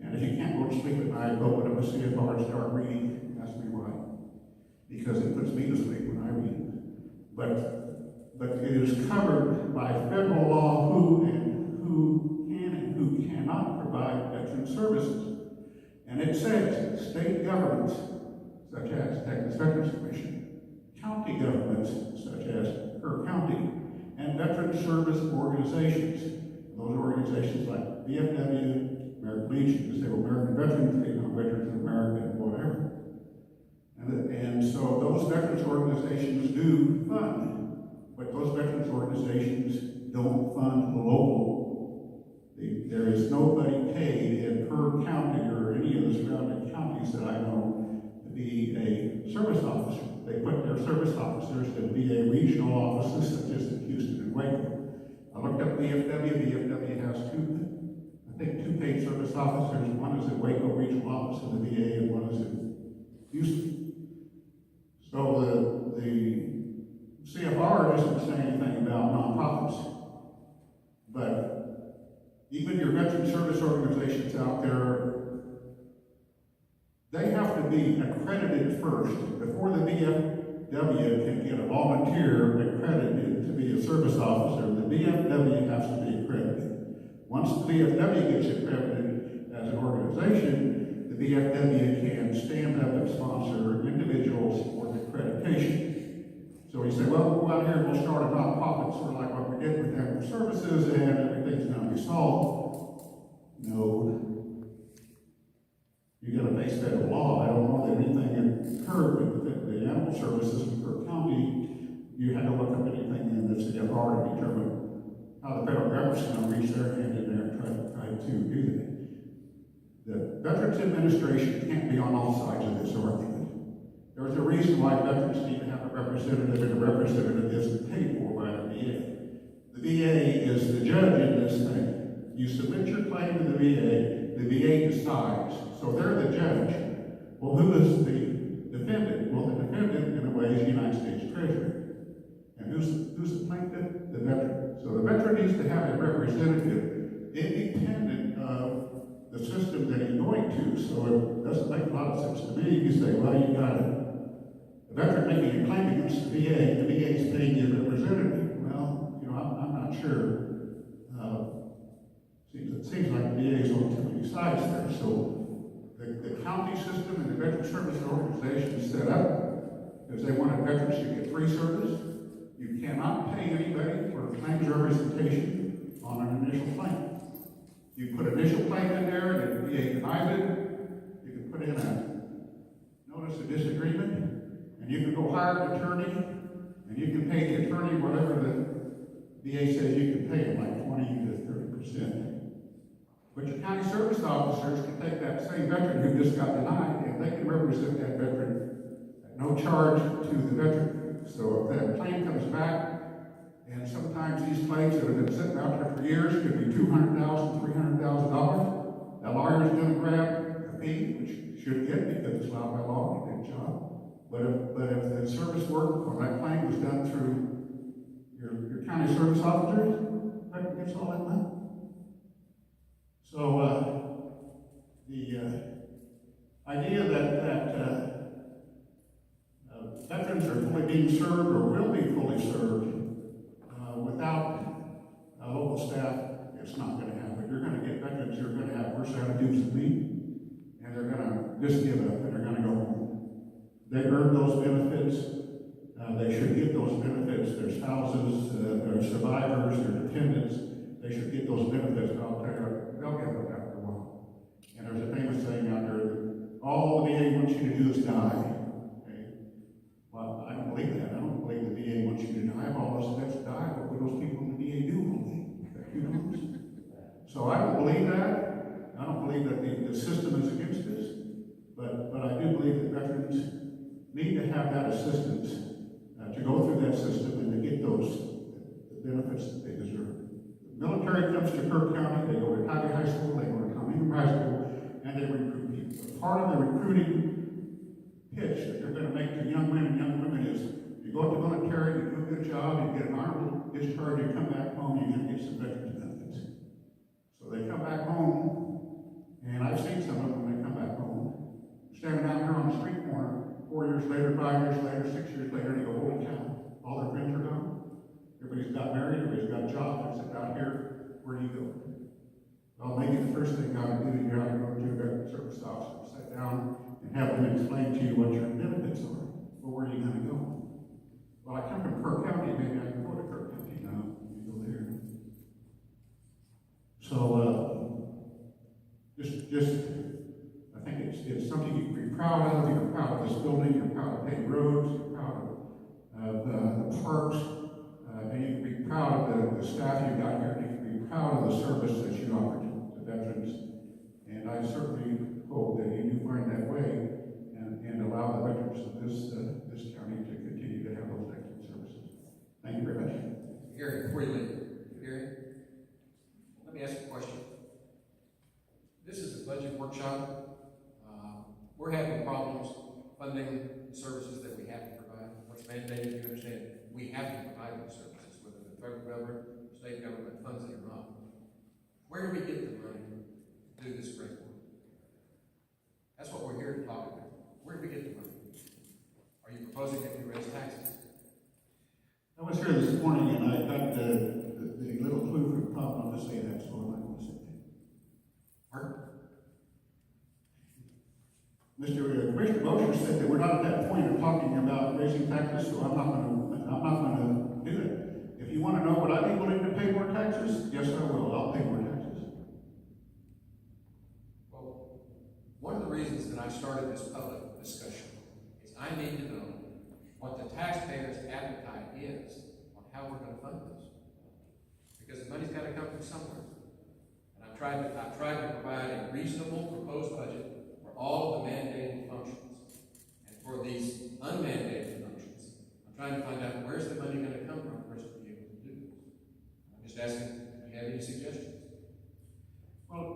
Speaker 7: And if you can't go to sleep at night, open up a CFR and start reading. Ask me why. Because it puts me to sleep when I read. But it is covered by federal law who can and who cannot provide veteran services. And it says state governments, such as Texas Veterans Commission, county governments, such as Kerr County, and veteran service organizations. Those organizations like VFW, American Legion, because they were American veterans, they know Veterans of America, and whatever. And so those veterans organizations do fund, but those veterans organizations don't fund local. There is nobody paid in Kerr County or any of the surrounding counties that I know to be a service officer. They put their service officers in VA regional offices such as in Houston and Waco. I looked up VFW. VFW has two paid service officers. One is at Waco Regional Office of the VA and one is in Houston. So the CFR doesn't say anything about nonprofits, but even your veteran service organizations out there, they have to be accredited first. Before the VFW can get a volunteer accredited to be a service officer, the VFW has to be accredited. Once the VFW gets accredited as an organization, the VFW can stand up and sponsor individuals for accreditation. So we say, well, we'll go out here and we'll start a nonprofit, sort of like what we did with Veteran Services, and everything's going to be solved. No. You got to face federal law. I don't know that anything occurred with the animal services in Kerr County. You had to look up anything in the CFR to determine how the federal government's going to reach their hand in there and try to do that. The Veterans Administration can't be on all sides of this argument. There's a reason why veterans need to have a representative, and a representative isn't paid for by the VA. The VA is the judge in this thing. You submit your claim to the VA decides. So they're the judge. Well, who is the defendant? Well, the defendant, in a way, is the United States Treasury. And who's the plaintiff? The veteran. So the veteran needs to have a representative independent of the system that he's going to. So it doesn't make a lot of sense to me. You say, well, you got it. The veteran making a claim against the VA is paying you a representative. Well, I'm not sure. It seems like the VA is on too many sides there. So the county system and the veteran service organization is set up because they wanted veterans to get free service. You cannot pay anybody for claims representation on an initial claim. You put initial claim in there and the VA denies it. You can put in a notice of disagreement. And you can go hire an attorney, and you can pay the attorney whatever the VA says you can pay them, like 20 to 30%. But your county service officers can take that same veteran who just got denied, and they can represent that veteran at no charge to the veteran. So if that claim comes back, and sometimes these claims that have been sitting out there for years could be $200,000, $300,000. That lawyer's going to grab a fee, which he should get because it's allowed by law, he did a job. But if the service work on that claim was done through your county service officers, that gets all that money. So the idea that veterans are fully being served or will be fully served without local staff, it's not going to happen. You're going to get veterans who are going to have worse attitudes than me, and they're going to just give up and they're going to go home. They earned those benefits. They should get those benefits. Their spouses, their survivors, their dependents, they should get those benefits. But I'll tell you, they'll give up after a while. And there's a famous saying out there that all the VA wants you to do is die. Okay? Well, I don't believe that. I don't believe the VA wants you to die. If all those vets die, what would those people in the VA do all day? Who knows? So I don't believe that. I don't believe that the system is against this. But I do believe that veterans need to have that assistance to go through that system and to get those benefits that they deserve. The military comes to Kirk County, they go to Tybee High School, they go to Community High School, and they recruit people. Part of the recruiting pitch that they're going to make to young men and young women is, you go to the military, you do a good job, you get an honorable discharge, you come back home, you're going to get some veterans benefits. So they come back home, and I've seen some of them when they come back home, standing out here on the street corner, 4 years later, 5 years later, 6 years later, they go, holy cow, all their friends are gone. Everybody's got married, everybody's got a job, they're sitting out here, where do you go? Well, maybe the first thing I would do is you ought to go to a veteran service officer, sit down and have them explain to you what your benefits are. Well, where are you going to go? Well, I come from Kirk County, maybe I can go to Kirk County. No, you go there. So, I think it's something you can be proud of. You're proud of this building, you're proud of paved roads, you're proud of the parks, and you can be proud of the staff you got here, and you can be proud of the service that you offer to veterans. And I certainly hope that you do find that way and allow the veterans of this county to continue to have those excellent services. Thank you very much.
Speaker 1: Gary, before you leave, Gary, let me ask you a question. This is a budget workshop. We're having problems funding the services that we have to provide. What's mandated, you understand, we have to provide those services, whether the federal government, state government funds it or not. Where do we get the money to do this great work? That's what we're here to talk about. Where do we get the money? Are you proposing that we raise taxes?
Speaker 7: I was here this morning and I got the little clue from the top not to say that, so I'm not going to say that.
Speaker 1: Pardon?
Speaker 7: Commissioner Mosher said that we're not at that point of talking about raising taxes, so I'm not going to do that. If you want to know would I be willing to pay more taxes? Yes, I will. I'll pay more taxes.
Speaker 1: Well, one of the reasons that I started this public discussion is I need to know what the taxpayers' appetite is on how we're going to fund this. Because the money's got to come from somewhere. And I've tried to provide a reasonable proposed budget for all of the mandated functions. And for these unmandated functions, I'm trying to find out where's the money going to come from for us to be able to do this. I'm just asking, do you have any suggestions?
Speaker 7: Well,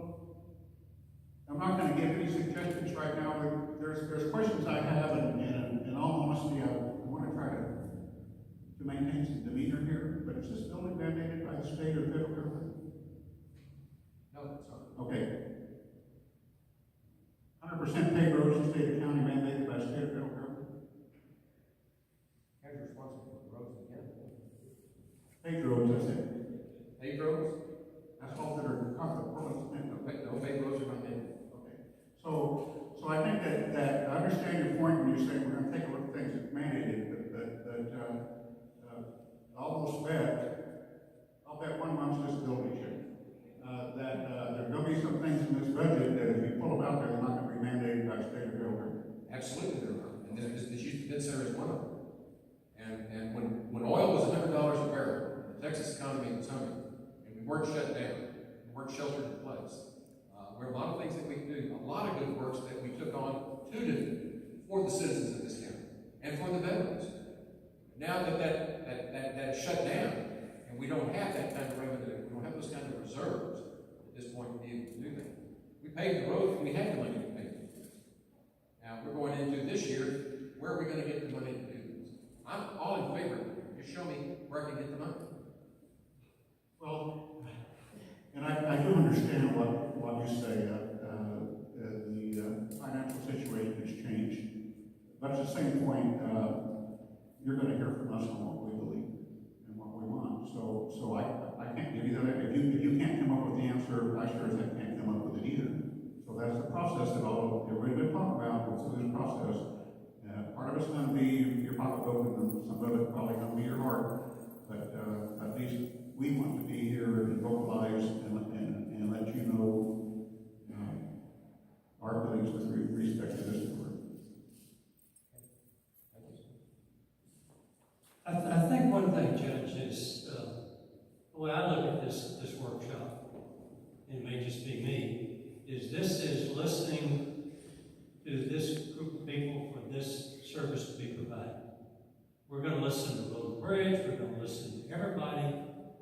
Speaker 7: I'm not going to give any suggestions right now. There's questions I have, and in all honesty, I want to try to maintain some demeanor here. But is this building mandated by the state or the federal government?
Speaker 1: No, it's not.
Speaker 7: Okay. 100% paved roads in state or county mandated by state or federal government?
Speaker 1: Who's responsible for the roads again?
Speaker 7: Paved roads, I said.
Speaker 1: Paved roads?
Speaker 7: Asphalt that are concrete, Portland cement.
Speaker 1: No paved roads are not mandated.
Speaker 7: Okay. So I think that I understand your point when you say we're going to take a look at things that's mandated, but almost bet, I'll bet one month's this building should. That there are going to be some things in this budget that if you pull them out there, they're not going to be mandated by state or federal government.
Speaker 1: Absolutely there are. And this Houston Med Center is one of them. And when oil was $100 a barrel, the Texas economy was humming, and we weren't shut down, we weren't sheltered in place. There are a lot of things that we can do, a lot of good works that we took on to do for the citizens of this county and for the veterans. Now that's shut down, and we don't have that kind of revenue, we don't have those kind of reserves at this point to be able to do that. We paved the road, we have the money to pay for this. Now, we're going into this year, where are we gonna get the money to do this? I'm all in favor of it. Just show me where I can get the money.
Speaker 7: Well, and I do understand what you say, the financial situation has changed. But at the same point, you're gonna hear from us on what we believe and what we want. So I can't give you that. If you can't come up with the answer, I sure as heck can't come up with it either. So that's the process that we've been talking about through this process. Part of it's gonna be your pocketbook, and some of it's probably gonna be your heart. But at least we want to be here and vocalize and let you know our feelings with respect to this board.
Speaker 2: I think one thing, Judge, is the way I look at this workshop, and it may just be me, is this is listening to this group of people for this service to be provided. We're going to listen to Road and Bridge, we're going to listen to everybody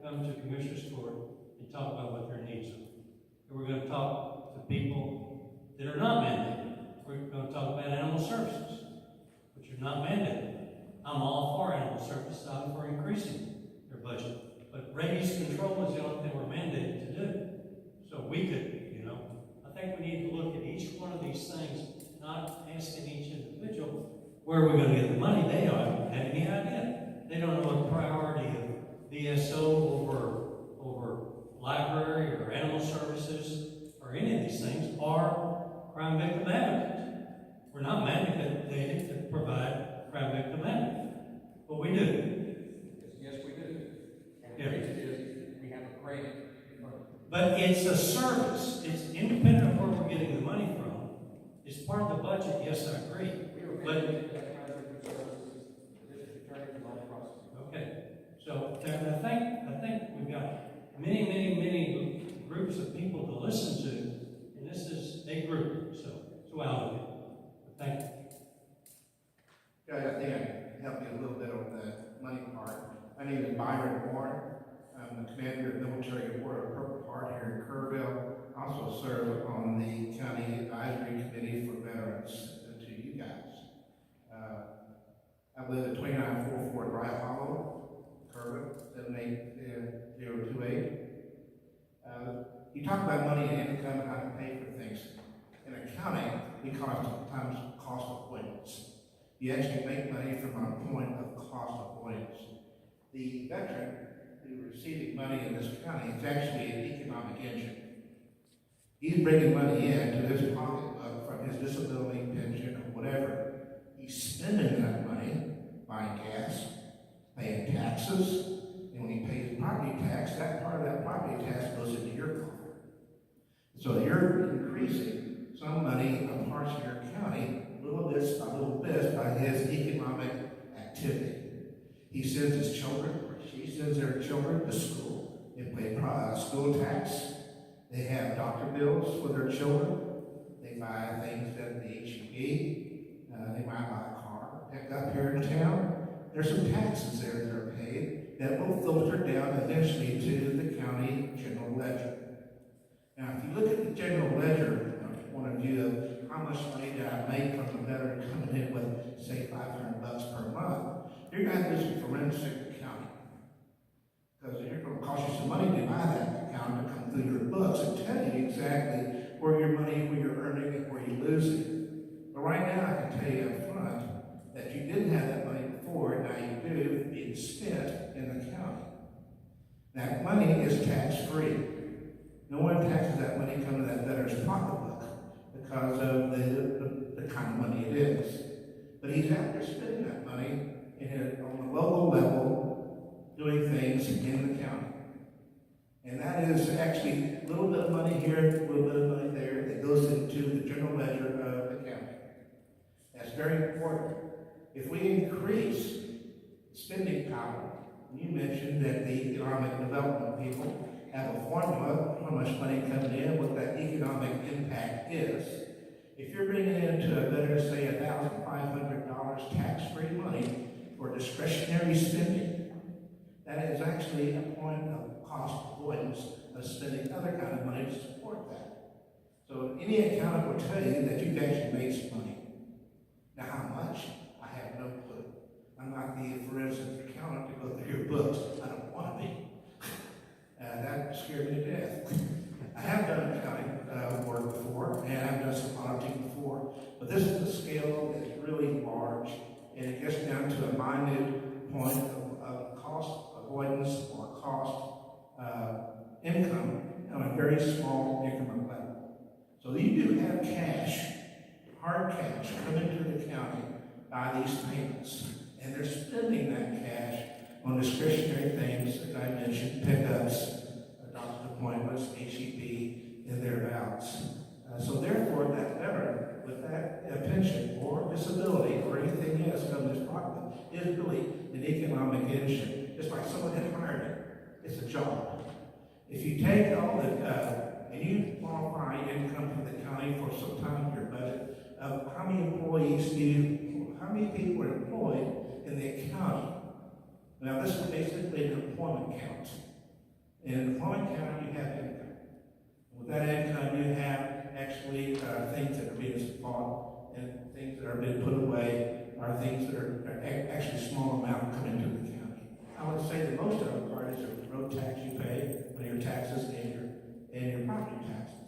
Speaker 2: come to Commissioner's Court and talk about what their needs are. And we're going to talk to people that are not mandated. We're going to talk about animal services, which are not mandated. I'm all for animal services, I'm for increasing their budget. But rabies control is the only thing we're mandated to do. So we could, I think we need to look at each one of these things, not asking each individual, where are we going to get the money? They don't have any idea. They don't know what the priority of VSO over library or animal services or any of these things are crime victim advocates. We're not mandated to provide crime victim advocates, but we do.
Speaker 1: Yes, we do. And
Speaker 2: Yeah.
Speaker 1: the reason is, we have a grant in front of us.
Speaker 2: But it's a service. It's independent of where we're getting the money from. It's part of the budget. Yes, I agree.
Speaker 1: We were
Speaker 2: But
Speaker 1: mandated to have crime victim services, the district attorney and all the prosecutors.
Speaker 2: okay, so I think we've got many groups of people to listen to, and this is a group. So I'll look at it. Thank you.
Speaker 8: Yeah, I think I can help you a little bit on the money part. My name is Byron Warren. I'm the commander of military Order of Purple Heart here in Kerrville. I also serve on the county advisory committee for veterans to you guys. I live at 2944 Dry Hollow, Kerrville, 78028. You talk about money and income and how to pay for things. In accounting, we call it sometimes cost avoidance. You actually make money from a point of cost avoidance. The veteran who is receiving money in this county is actually an economic engine. He's bringing money into his pocketbook from his disability pension or whatever. He's spending that money buying gas, paying taxes, and when he pays property tax, that part of that property tax goes into your coffer. So you're increasing some money in parts of your county, little bit by his economic activity. He sends his children, or she sends their children to school. They pay school tax. They have doctor bills for their children. They buy things at the HEB. They might buy a car, pick up here in town. There's some taxes there that are paid that will filter down eventually to the county general ledger. Now, if you look at the general ledger point of view of how much money did I make from the veteran coming in with, say, $500 per month, you're going to do some forensic accounting. Because it's going to cost you some money to buy that account to come through your books and tell you exactly where your money, where you're earning and where you're losing. But right now, I can tell you up front that you didn't have that money before, now you do, being spent in the county. That money is tax-free. No one taxes that money coming to that veteran's pocketbook because of the kind of money it is. But he's out there spending that money on the local level, doing things in the county. And that is actually a little bit of money here, a little bit of money there that goes into the general ledger of the county. That's very important. If we increase spending power, you mentioned that the economic development people have a formula, how much money coming in, what that economic impact is. If you're bringing into a better, say, $1,500 tax-free money for discretionary spending, that is actually a point of cost avoidance of spending other kind of money to support that. So any accountant will tell you that you've actually made some money. Now, how much? I have no clue. I'm not the forensic accountant to go through your books. I don't want to be. That scared me to death. I have done accounting work before, and I've done some auditing before, but this is a scale that's really large, and it gets down to a minute point of cost avoidance or cost income on a very small increment level. So you do have cash, hard cash, coming to the county by these payments, and they're spending that cash on discretionary things that I mentioned, pickups, doctor's appointments, HEB, and thereabouts. So therefore, that veteran with that pension or disability or anything else coming this property is really an economic engine. It's like someone had hired him. It's a job. If you take all the, and you qualify income from the county for some time in your budget of how many employees how many people are employed in the county. Now, this is basically an employment count. In an employment count, you have income. With that income, you have actually things that are being bought and things that are being put away, are things that are actually small amount coming to the county. I would say that most of the part is the road tax you pay on your taxes and your property taxes.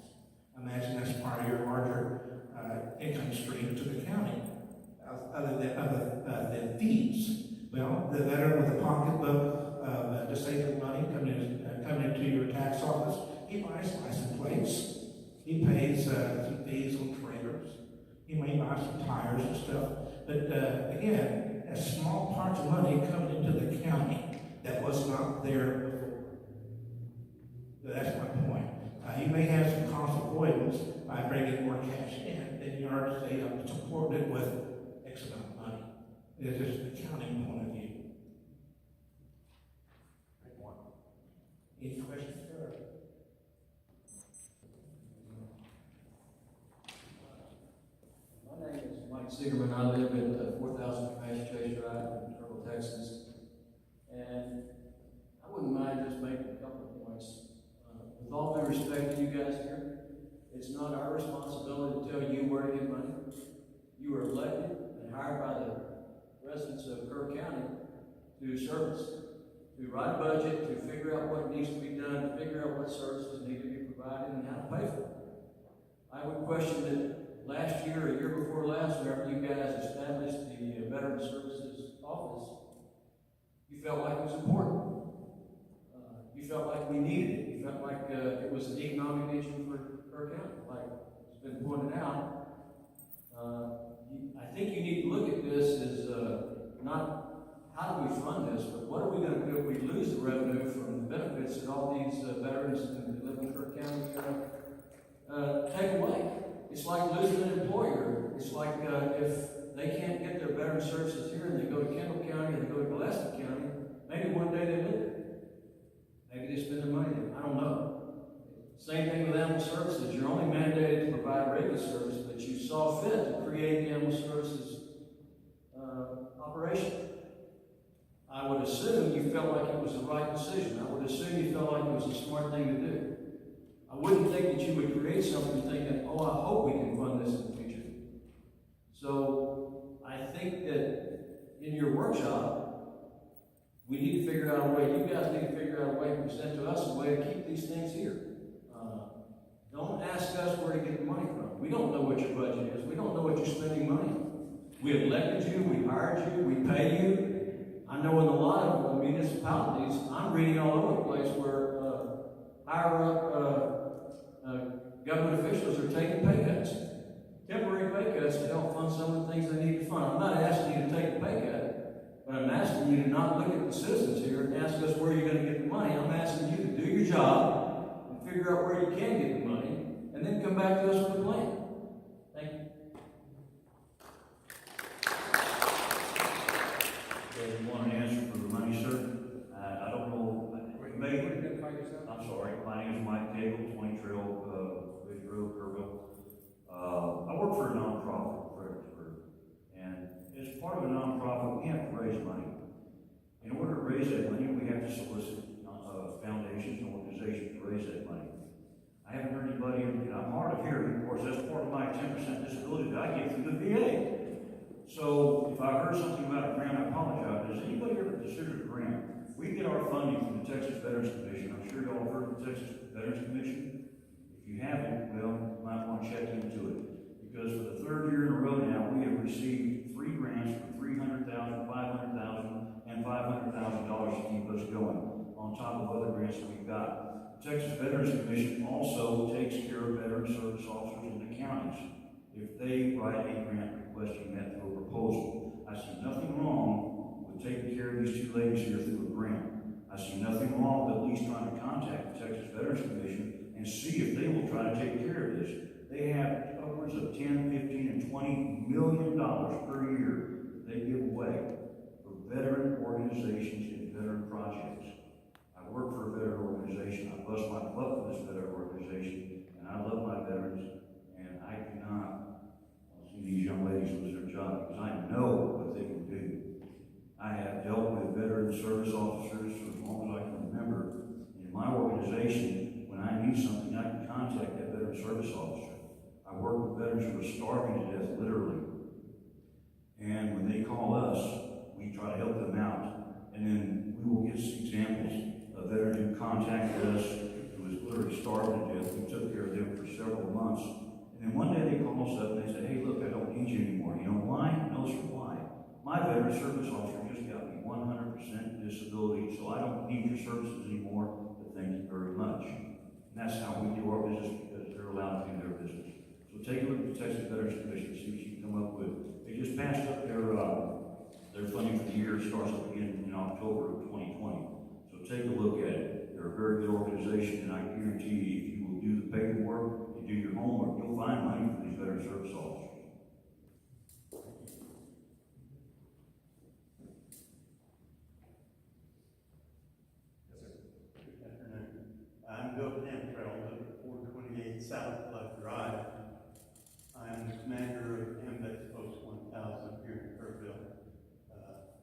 Speaker 8: Imagine that's part of your larger income stream to the county, other than fees. Well, the veteran with a pocketbook of disabled money coming into your tax office, he buys license plates. He pays some fees on trailers. He may buy some tires and stuff. But again, that's small parts of money coming into the county that was not there before. So that's my point. You may have some cost avoidance by bringing more cash in than you are to say supporting it with X amount of money. It's just an accounting point of view. Any questions, sir?
Speaker 9: My name is Mike Siegerman. I live at 4,000 Comanche Chase Drive in Turtle, Texas. And I wouldn't mind just making a couple of points. With all due respect to you guys here, it's not our responsibility to tell you where to get money. You are elected and hired by the residents of Kirk County to serve us, to write a budget, to figure out what needs to be done, to figure out what services need to be provided and how to pay for it. I would question that last year or year before last, whenever you guys established the Veteran Services Office, you felt like it was important. You felt like we needed it. You felt like it was an economic engine for Kirk County, like it's been pointed out. I think you need to look at this as not how do we fund this, but what are we going to do if we lose the revenue from the benefits that all these veterans that live in Kirk County take away? It's like losing an employer. It's like if they can't get their veteran services here and they go to Kendall County or they go to Gillespie County, maybe one day they live there. Maybe they spend their money there. I don't know. Same thing with animal services. You're only mandated to provide regular service, but you saw fit to create the animal services operation. I would assume you felt like it was the right decision. I would assume you felt like it was a smart thing to do. I wouldn't think that you would create something thinking, oh, I hope we can fund this in the future. So I think that in your workshop, we need to figure out a way, you guys need to figure out a way to present to us a way to keep these things here. Don't ask us where to get the money from. We don't know what your budget is. We don't know what you're spending money on. We elected you, we hired you, we pay you. I know in a lot of municipalities, I'm reading all over the place where higher up government officials are taking pay cuts. Temporary pay cuts to help fund some of the things they need to fund. I'm not asking you to take a pay cut, but I'm asking you to not look at the citizens here and ask us where you're going to get the money. I'm asking you to do your job and figure out where you can get the money, and then come back to us with a plan. Thank you.
Speaker 10: You want an answer for the money, sir? I don't know. Maybe. I'm sorry. My name is Mike Cagle, 20 Trail, Ridge Road, Kerrville. I work for a nonprofit in Fredericksburg, and as part of a nonprofit, we have to raise money. In order to raise that money, we have to solicit foundations and organizations to raise that money. I haven't heard anybody, and I'm hard of hearing, of course, that's part of my 10% disability that I get through the VA. So if I heard something about a grant, I apologize. Has anybody ever considered a grant? We get our funding from the Texas Veterans Commission. I'm sure y'all have heard of the Texas Veterans Commission. If you haven't, well, you might want to check into it. Because for the third year in a row now, we have received 3 grants for $300,000, $500,000, and $500,000 to keep us going, on top of other grants that we've got. The Texas Veterans Commission also takes care of veteran service officers in the counties if they write a grant requesting that through a proposal. I see nothing wrong with taking care of these 2 ladies here through a grant. I see nothing wrong with at least trying to contact the Texas Veterans Commission and see if they will try to take care of this. They have upwards of $10, $15, and $20 million per year that they give away for veteran organizations and veteran projects. I work for a veteran organization. I bust my butt for this veteran organization, and I love my veterans, and I do not see these young ladies lose their job because I know what they can do. I have dealt with veteran service officers for as long as I can remember. In my organization, when I need something, I can contact that veteran service officer. I work with veterans who are starving to death, literally. And when they call us, we try to help them out. And then we will get examples of veterans who contacted us, who was literally starving to death. We took care of them for several months. And then one day they call us up and they say, hey, look, I don't need you anymore. You know why? No, sir, why? My veteran service officer just got me 100% disability, so I don't need your services anymore, but thank you very much. And that's how we do our business because they're allowed to do their business. So take a look at the Texas Veterans Commission, see what you can come up with. They just passed up their funding for the year. It starts up again in October of 2020. So take a look at it. They're a very good organization, and I guarantee you, if you will do the paperwork and do your homework, you'll find money for these veteran service officers.
Speaker 11: Good afternoon. I'm Bill Cantrell, live at 428 South Bluff Drive. I'm the commander of MVETS Post 1000 here in Kerrville.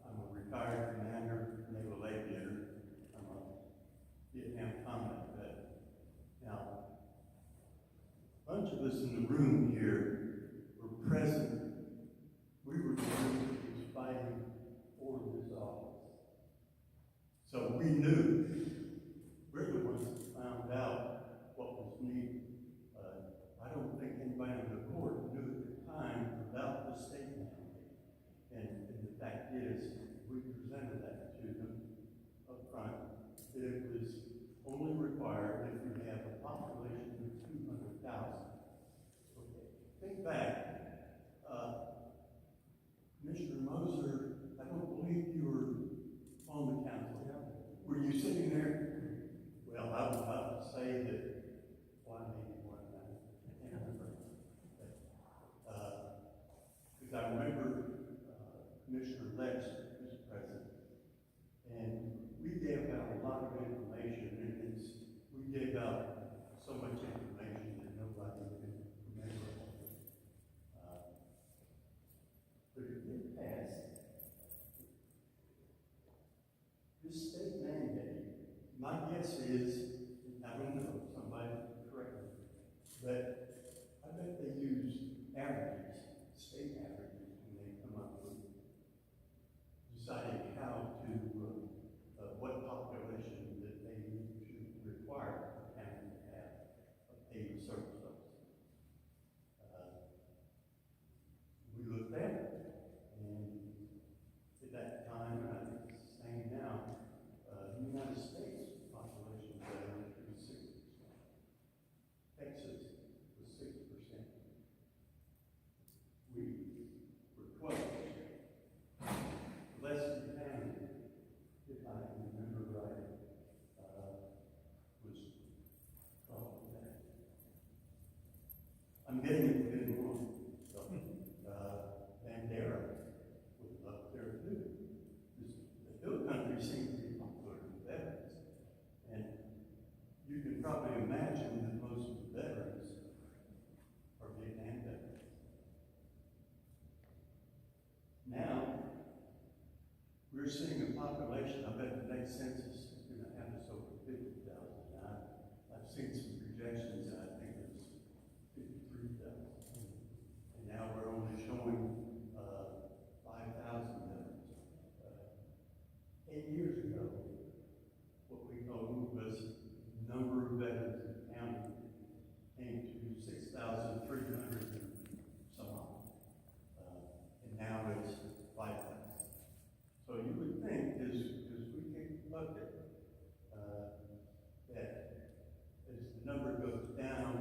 Speaker 11: I'm a retired commander, naval aviator. I'm a Vietnam combat vet. Now, a bunch of us in the room here were present. We were the ones who was fighting for this office. So we knew. We're the ones that found out what was needed. I don't think anybody on the board knew at the time about the state mandate. And the fact is, we presented that to them up front, that it was only required if you have a population of 200,000. Okay, think back. Commissioner Moser, I don't believe you were on the council. Were you sitting there? Well, I was about to say that, well, I maybe more than that. I can't remember. Because I remember Commissioner Lex was present, and we gave out a lot of information, and we gave out so much information that nobody can remember. But it did pass. This state mandate, my guess is, I don't know, somebody correct me, but I bet they use averages, state averages, when they come up with deciding how to, what population that they need to require for county to have a paid service officer. We looked at it, and at that time, and I think it's the same now, the United States population was 6%. Texas was 6%. We were 12%. Less than Canada, if I remember right, was probably that. I'm getting it good one. So, Bandera was up there too. The hill country seems to be popular with veterans. And you can probably imagine that most of the veterans are Vietnam vets. we're seeing a population, I bet the next census is gonna have us over 50,000. I've seen some projections, and I think it's 53,000. And now we're only showing, 5,000 veterans. 8 years ago, what we told was number of veterans in the county came to 6,300 and some odd. And now it's 5,000. So you would think, as we take a look at, that as the number goes down,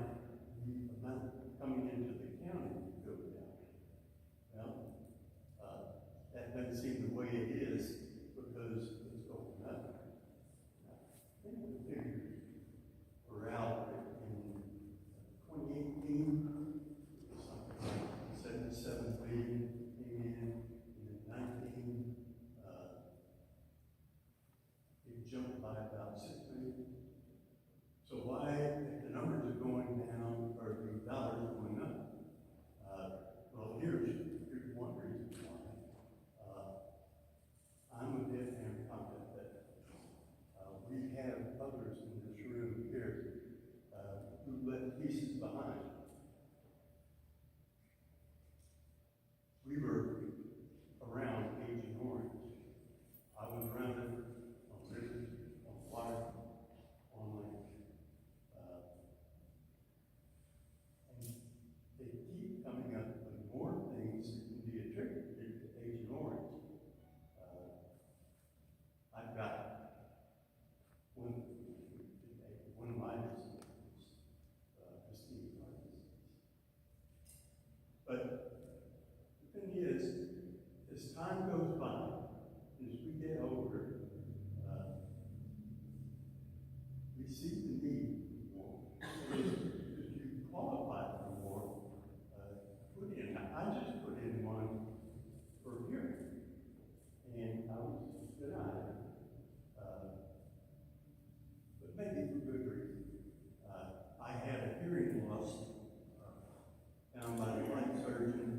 Speaker 11: the amount coming into the county goes down. Well, that doesn't seem the way it is, because it's going up. I think the figures were out in 2018, something like 77 billion came in 19, it jumped by about 6 million. So why, if the numbers are going down, or the dollars are going up? Well, here's one reason why. I'm a deaf-hand contact vet. We have others in this room here who left pieces behind. We were around Agent Orange. I was around it on rivers, on water, on land. And they keep coming up with more things that can be attributed to Agent Orange. I've got one of my diseases, Christine Parkinson's. But the thing is, as time goes by, as we get older, we see the need for more. If you qualify for more, put in. I just put in one for hearing, and I was denied, but maybe for good reason. I had a hearing loss found by the flight surgeon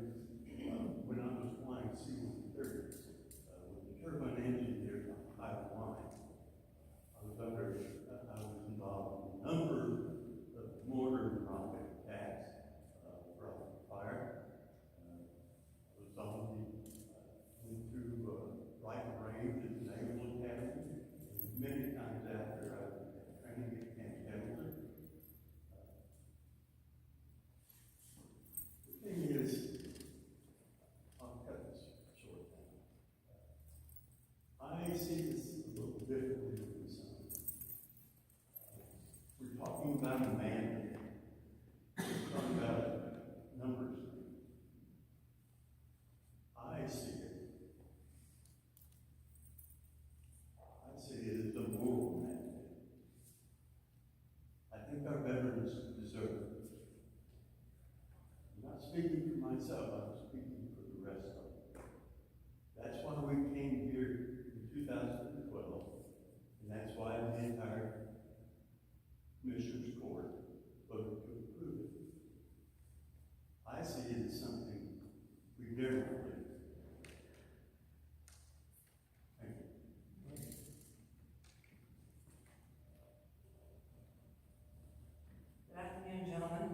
Speaker 11: when I was flying C-130s with the turbine engine there on high line. I was involved in a number of mortar and rocket attacks, rocket fire. I was on went through rifle range at the Naval Academy, and many times after I was training at Camp Pendleton. The thing is, I'll cut this short now. I see this a little differently than some. We're talking about a mandate. We're talking about a numbers thing. I see it as a moral mandate. I think our veterans deserve it. I'm not speaking for myself, I'm speaking for the rest of them. That's why we came here in 2012, and that's why the entire Commissioners Court voted to approve it. I see it as something we dare not do. Thank you.
Speaker 12: Good afternoon, gentlemen.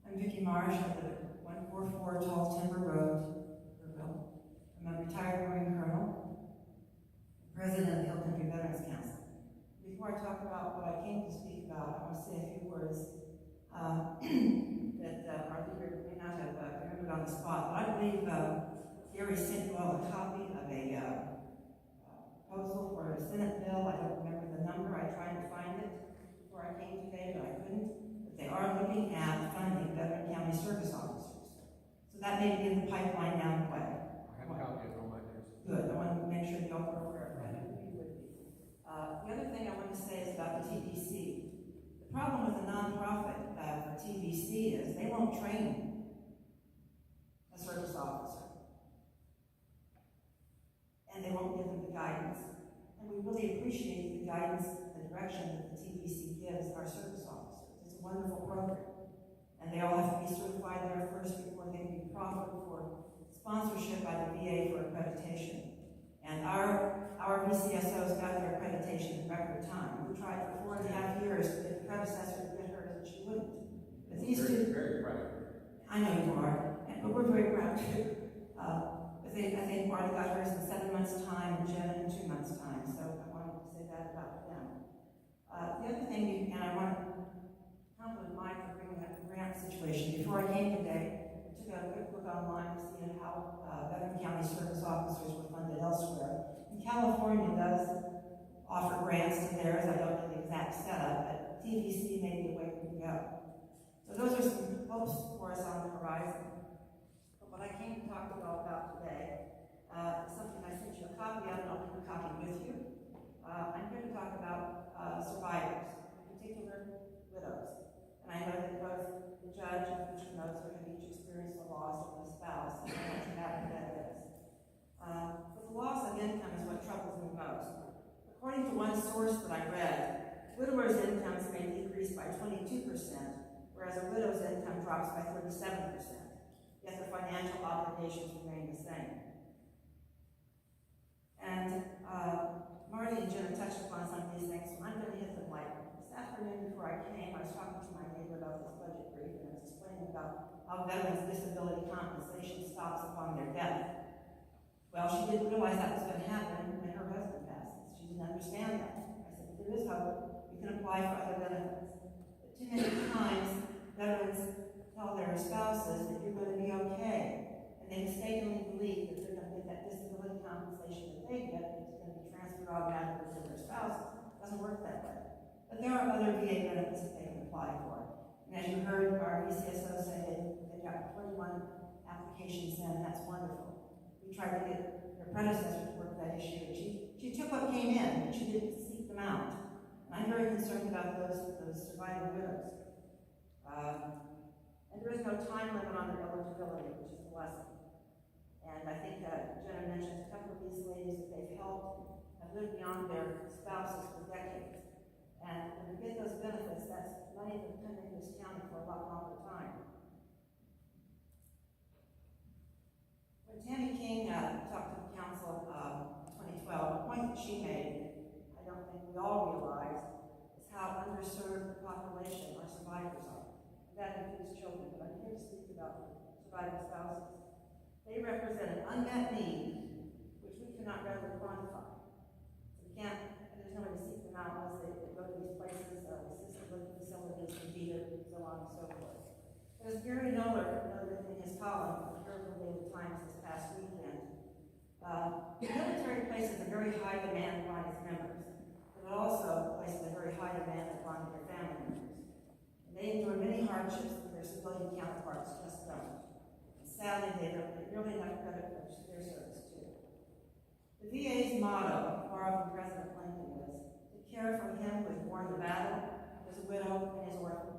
Speaker 12: I'm Vicki Marsh. I live at 144 Tall Timber Road, Kerrville. I'm a retired Marine Colonel, president of the Hill Country Veterans Council. Before I talk about what I came to speak about, I want to say a few words that our leader may not have remembered on the spot. But I believe Gary sent you all a copy of a proposal for a Senate bill. I don't remember the number. I tried to find it before I came today, but I couldn't. But they are looking at funding veteran county service officers. So that may be in the pipeline down the way.
Speaker 1: I have a copy of it on my desk.
Speaker 12: Good. I want to make sure y'all are aware of that. I hope you would be. The other thing I want to say is about the TBC. The problem with the nonprofit for TBC is they won't train a service officer. And they won't give them the guidance. And we really appreciate the guidance, the direction that the TBC gives our service officers. It's a wonderful program. And they all have to be certified there first before they can be proffered for sponsorship by the VA for accreditation. And our VCSOs got their accreditation in record time. We tried for 4.5 years to get the predecessor to get her, and she wouldn't. But these two,
Speaker 1: Very proud.
Speaker 12: I know you are, but we're very proud too. I think Marty got hers in 7 months' time, and Jen in 2 months' time, so I wanted to say that about them. The other thing, and I want to compliment Mike for bringing up the grant situation. Before I came today, I took a quick look online to see how veteran county service officers were funded elsewhere. And California does offer grants to theirs. I don't know the exact setup, but TVC may be the way we can go. So those are some hopes for us on the horizon. But what I came to talk to you all about today is something I sent you a copy of, and I'll leave a copy with you. I'm here to talk about survivors, in particular widows. And I know that both the judge and the notes are going to each experience the loss of a spouse, and how much matter that is. But the loss of income is what troubles me most. According to one source that I read, widowers' incomes may decrease by 22%, whereas a widow's income drops by 37%. Yet the financial obligations remain the same. And Marty and Jim touched upon some of these things, so I'm going to hit them lightly. This afternoon before I came, I was talking to my neighbor about this budget brief, and I was explaining about how veterans' disability compensation stops upon their death. Well, she didn't realize that was going to happen when her husband passes. She didn't understand that. I said, there is hope. You can apply for other benefits. But too many times, veterans tell their spouses that you're going to be okay, and they mistakenly believe that they're going to get that disability compensation that they get, it's going to be transferred automatically to their spouses. It doesn't work that way. But there are other VA benefits that they can apply for. And as you heard our VCSO say, they got 21 applications in, and that's wonderful. We tried to get her predecessor to work that issue, and she took what came in, but she didn't seek them out. And I'm very concerned about those surviving widows. And there is no time limit on their eligibility, which is a blessing. And I think Jenna mentioned a couple of these ladies that they've helped have lived beyond their spouses for decades. And when they get those benefits, that's money that's been in this county for a lot longer time. When Tammy King talked to the council in 2012, the point that she made, I don't think we all realize, is how underserved the population our survivors are. That includes children, but I'm here to speak about surviving spouses. They represent an unmet need, which we cannot readily quantify. So we can't, and there's no way to seek them out unless they go to these places, assisted living facilities, and so on and so forth. But as Gary Noller noted in his column for the Careful Daily Times this past weekend, the military places a very high demand upon its members, but it also places a very high demand upon their family members. They endure many hardships that their civilian counterparts just don't. And sadly, they don't get nearly enough credit for their service, too. The VA's motto, borrowed from President Lincoln, was to care for him who has borne the battle, his widow, and his orphan.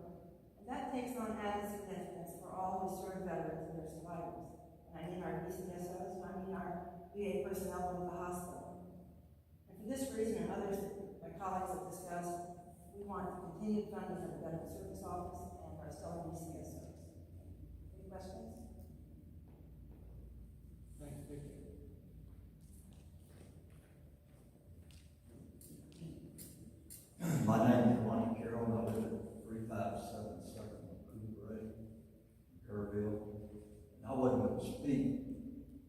Speaker 12: And that takes on added significance for all who serve veterans and their survivors. And I mean our VCSOs, and I mean our VA personnel in the hospital. And for this reason and others that my colleagues have discussed, we want continued funding for the Veteran Service Office and our stellar VCSOs. Any questions?
Speaker 1: Thanks, Vicki.
Speaker 10: My name is Ronnie Carroll, and I live at 3577 Ray, Kerrville. And I wasn't going to speak,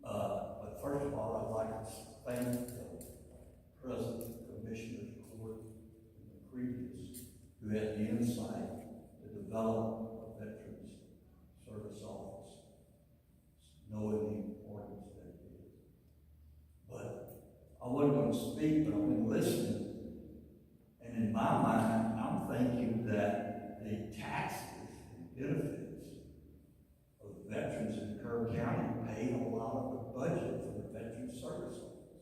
Speaker 10: but first of all, I'd like to thank the President, Commissioners Court, and the previous, who had the insight to develop a Veterans Service Office, knowing the importance that it is. But I wasn't going to speak, but I've been listening. And in my mind, I'm thinking that the taxes and benefits of veterans in Kerr County paid a lot of the budget for the Veterans Service Office.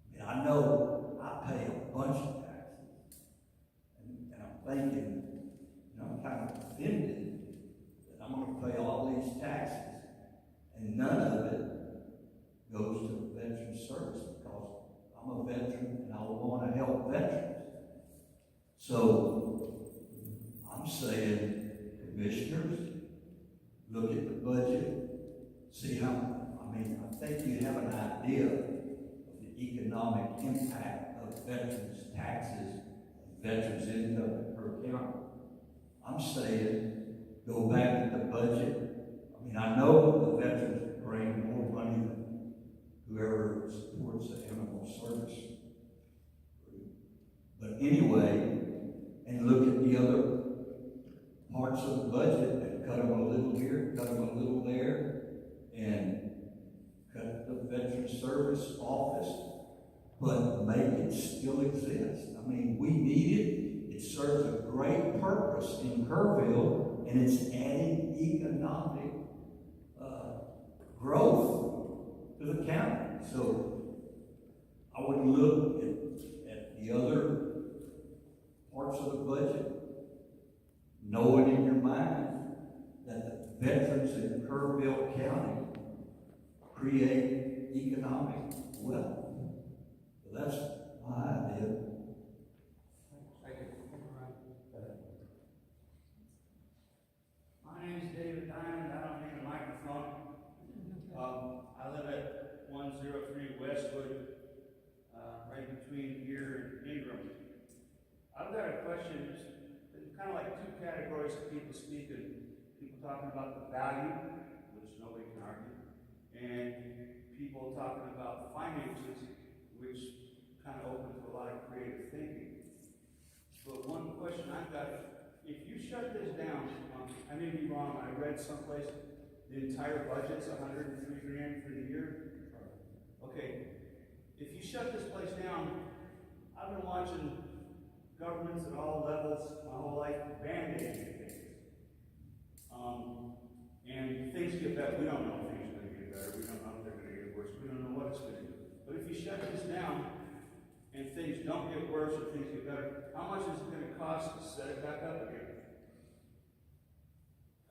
Speaker 10: I mean, I know I pay a bunch of taxes, and I'm thinking, I'm kind of offended that I'm going to pay all these taxes, and none of it goes to the Veterans Service, because I'm a veteran and I want to help veterans. So, I'm saying, commissioners, look at the budget, see how, I think you have an idea of the economic impact of veterans' taxes, veterans' income per county. I'm saying, go back to the budget. I mean, I know the veterans bring more money than whoever supports the animal service. But anyway, and look at the other parts of the budget and cut them a little here, cut them a little there, and cut the veteran service office, but make it still exist. I mean, we need it. It serves a great purpose in Kerrville, and it's adding economic growth to the county. So I would look at the other parts of the budget, knowing in your mind that the veterans in Kerrville County create economic wealth. So that's my idea.
Speaker 13: My name is David Diamond. I don't need a microphone. I live at 103 Westwood, right between here and Ingram. I've got a question. There's kind of like two categories of people speaking. People talking about the value, which nobody can argue, and people talking about finances, which kind of open to a lot of creative thinking. But one question I've got, if you shut this down, I may be wrong, I read someplace the entire budget's $103 grand for the year. Okay, if you shut this place down, I've been watching governments at all levels my whole life band-aiding things. And things get better. We don't know if things are going to get better. We don't know if they're going to get worse. We don't know what it's going to do. But if you shut this down and things don't get worse or things get better, how much is it going to cost to set it back up again?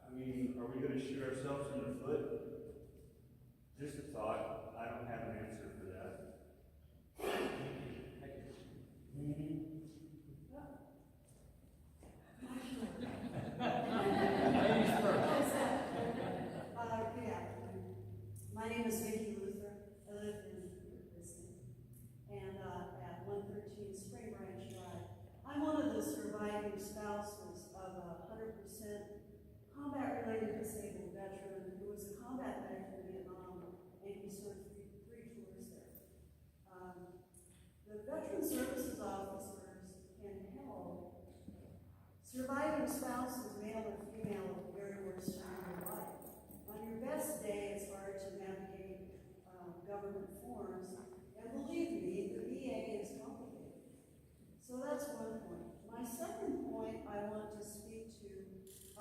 Speaker 13: I mean, are we going to shoot ourselves in the foot? Just a thought. I don't have an answer for that.
Speaker 14: My name is Vicki Luther. I live in Liston and at 113 Spring Branch Drive. I'm one of the surviving spouses of a 100% combat-related disabled veteran who was a combat medic in Vietnam, and he served three tours there. The Veteran Services officers can help surviving spouses, male or female, at the very worst time of their life. On your best day, it's hard to navigate government forms, and believe me, the VA is complicated. So that's one point. My second point I want to speak to,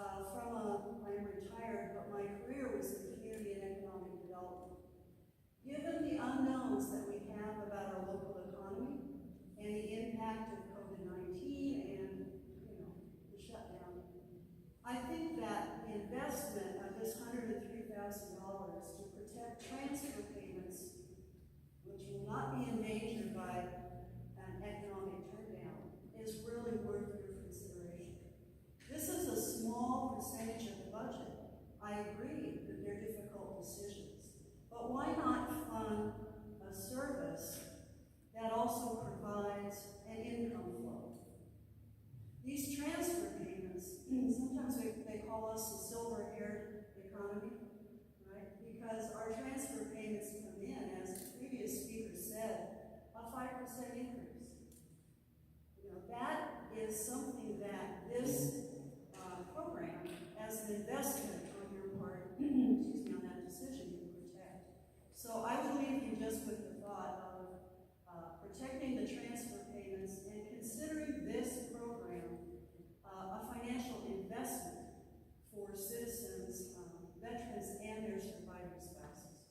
Speaker 14: I'm retired, but my career was in community and economic development. Given the unknowns that we have about our local economy and the impact of COVID-19 and, the shutdown, I think that the investment of this $103,000 to protect transfer payments, which will not be endangered by an economic turndown, is really worth your consideration. This is a small percentage of the budget. I agree that they're difficult decisions, but why not fund a service that also provides an income flow? These transfer payments, sometimes they call us the silver-haired economy, right? Because our transfer payments come in, as the previous speaker said, a 5% increase. That is something that this program, as an investment on your part, on that decision, you protect. So I would leave you just with the thought of protecting the transfer payments and considering this program a financial investment for citizens, veterans, and their surviving spouses.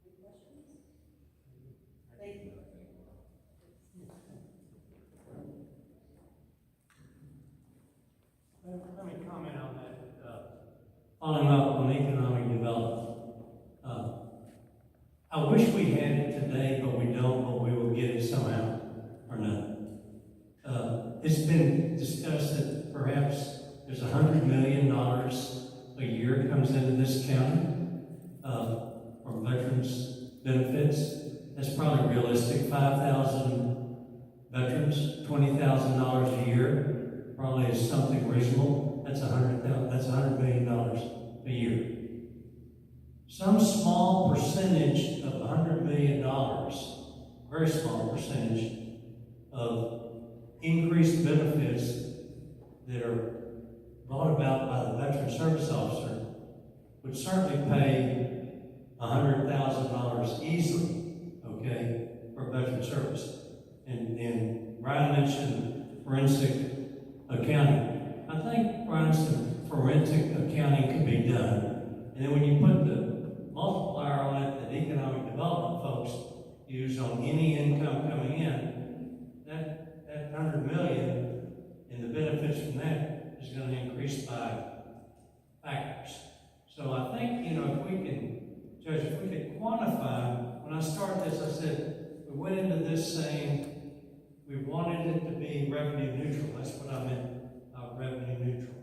Speaker 14: Any questions? Thank you.
Speaker 2: Let me comment on that. Following up on economic development. I wish we had it today, but we don't, but we will get it somehow or not. It's been discussed that perhaps there's $100 million a year comes into this county from veterans benefits. that's probably realistic. 5,000 veterans, $20,000 a year, probably is something reasonable. That's $100 million a year. Some small percentage of $100 million, very small percentage of increased benefits that are brought about by the veteran service officer would certainly pay $100,000 easily, okay, for veteran service. And Brian mentioned forensic accounting. I think, Brian, some forensic accounting can be done. And then when you put the multiplier on it that economic development folks use on any income coming in, that 100 million and the benefits from that is going to increase by factors. So I think, if we can, Judge, if we could quantify, when I started this, I said, we went into this saying we wanted it to be revenue neutral. That's what I meant, revenue neutral.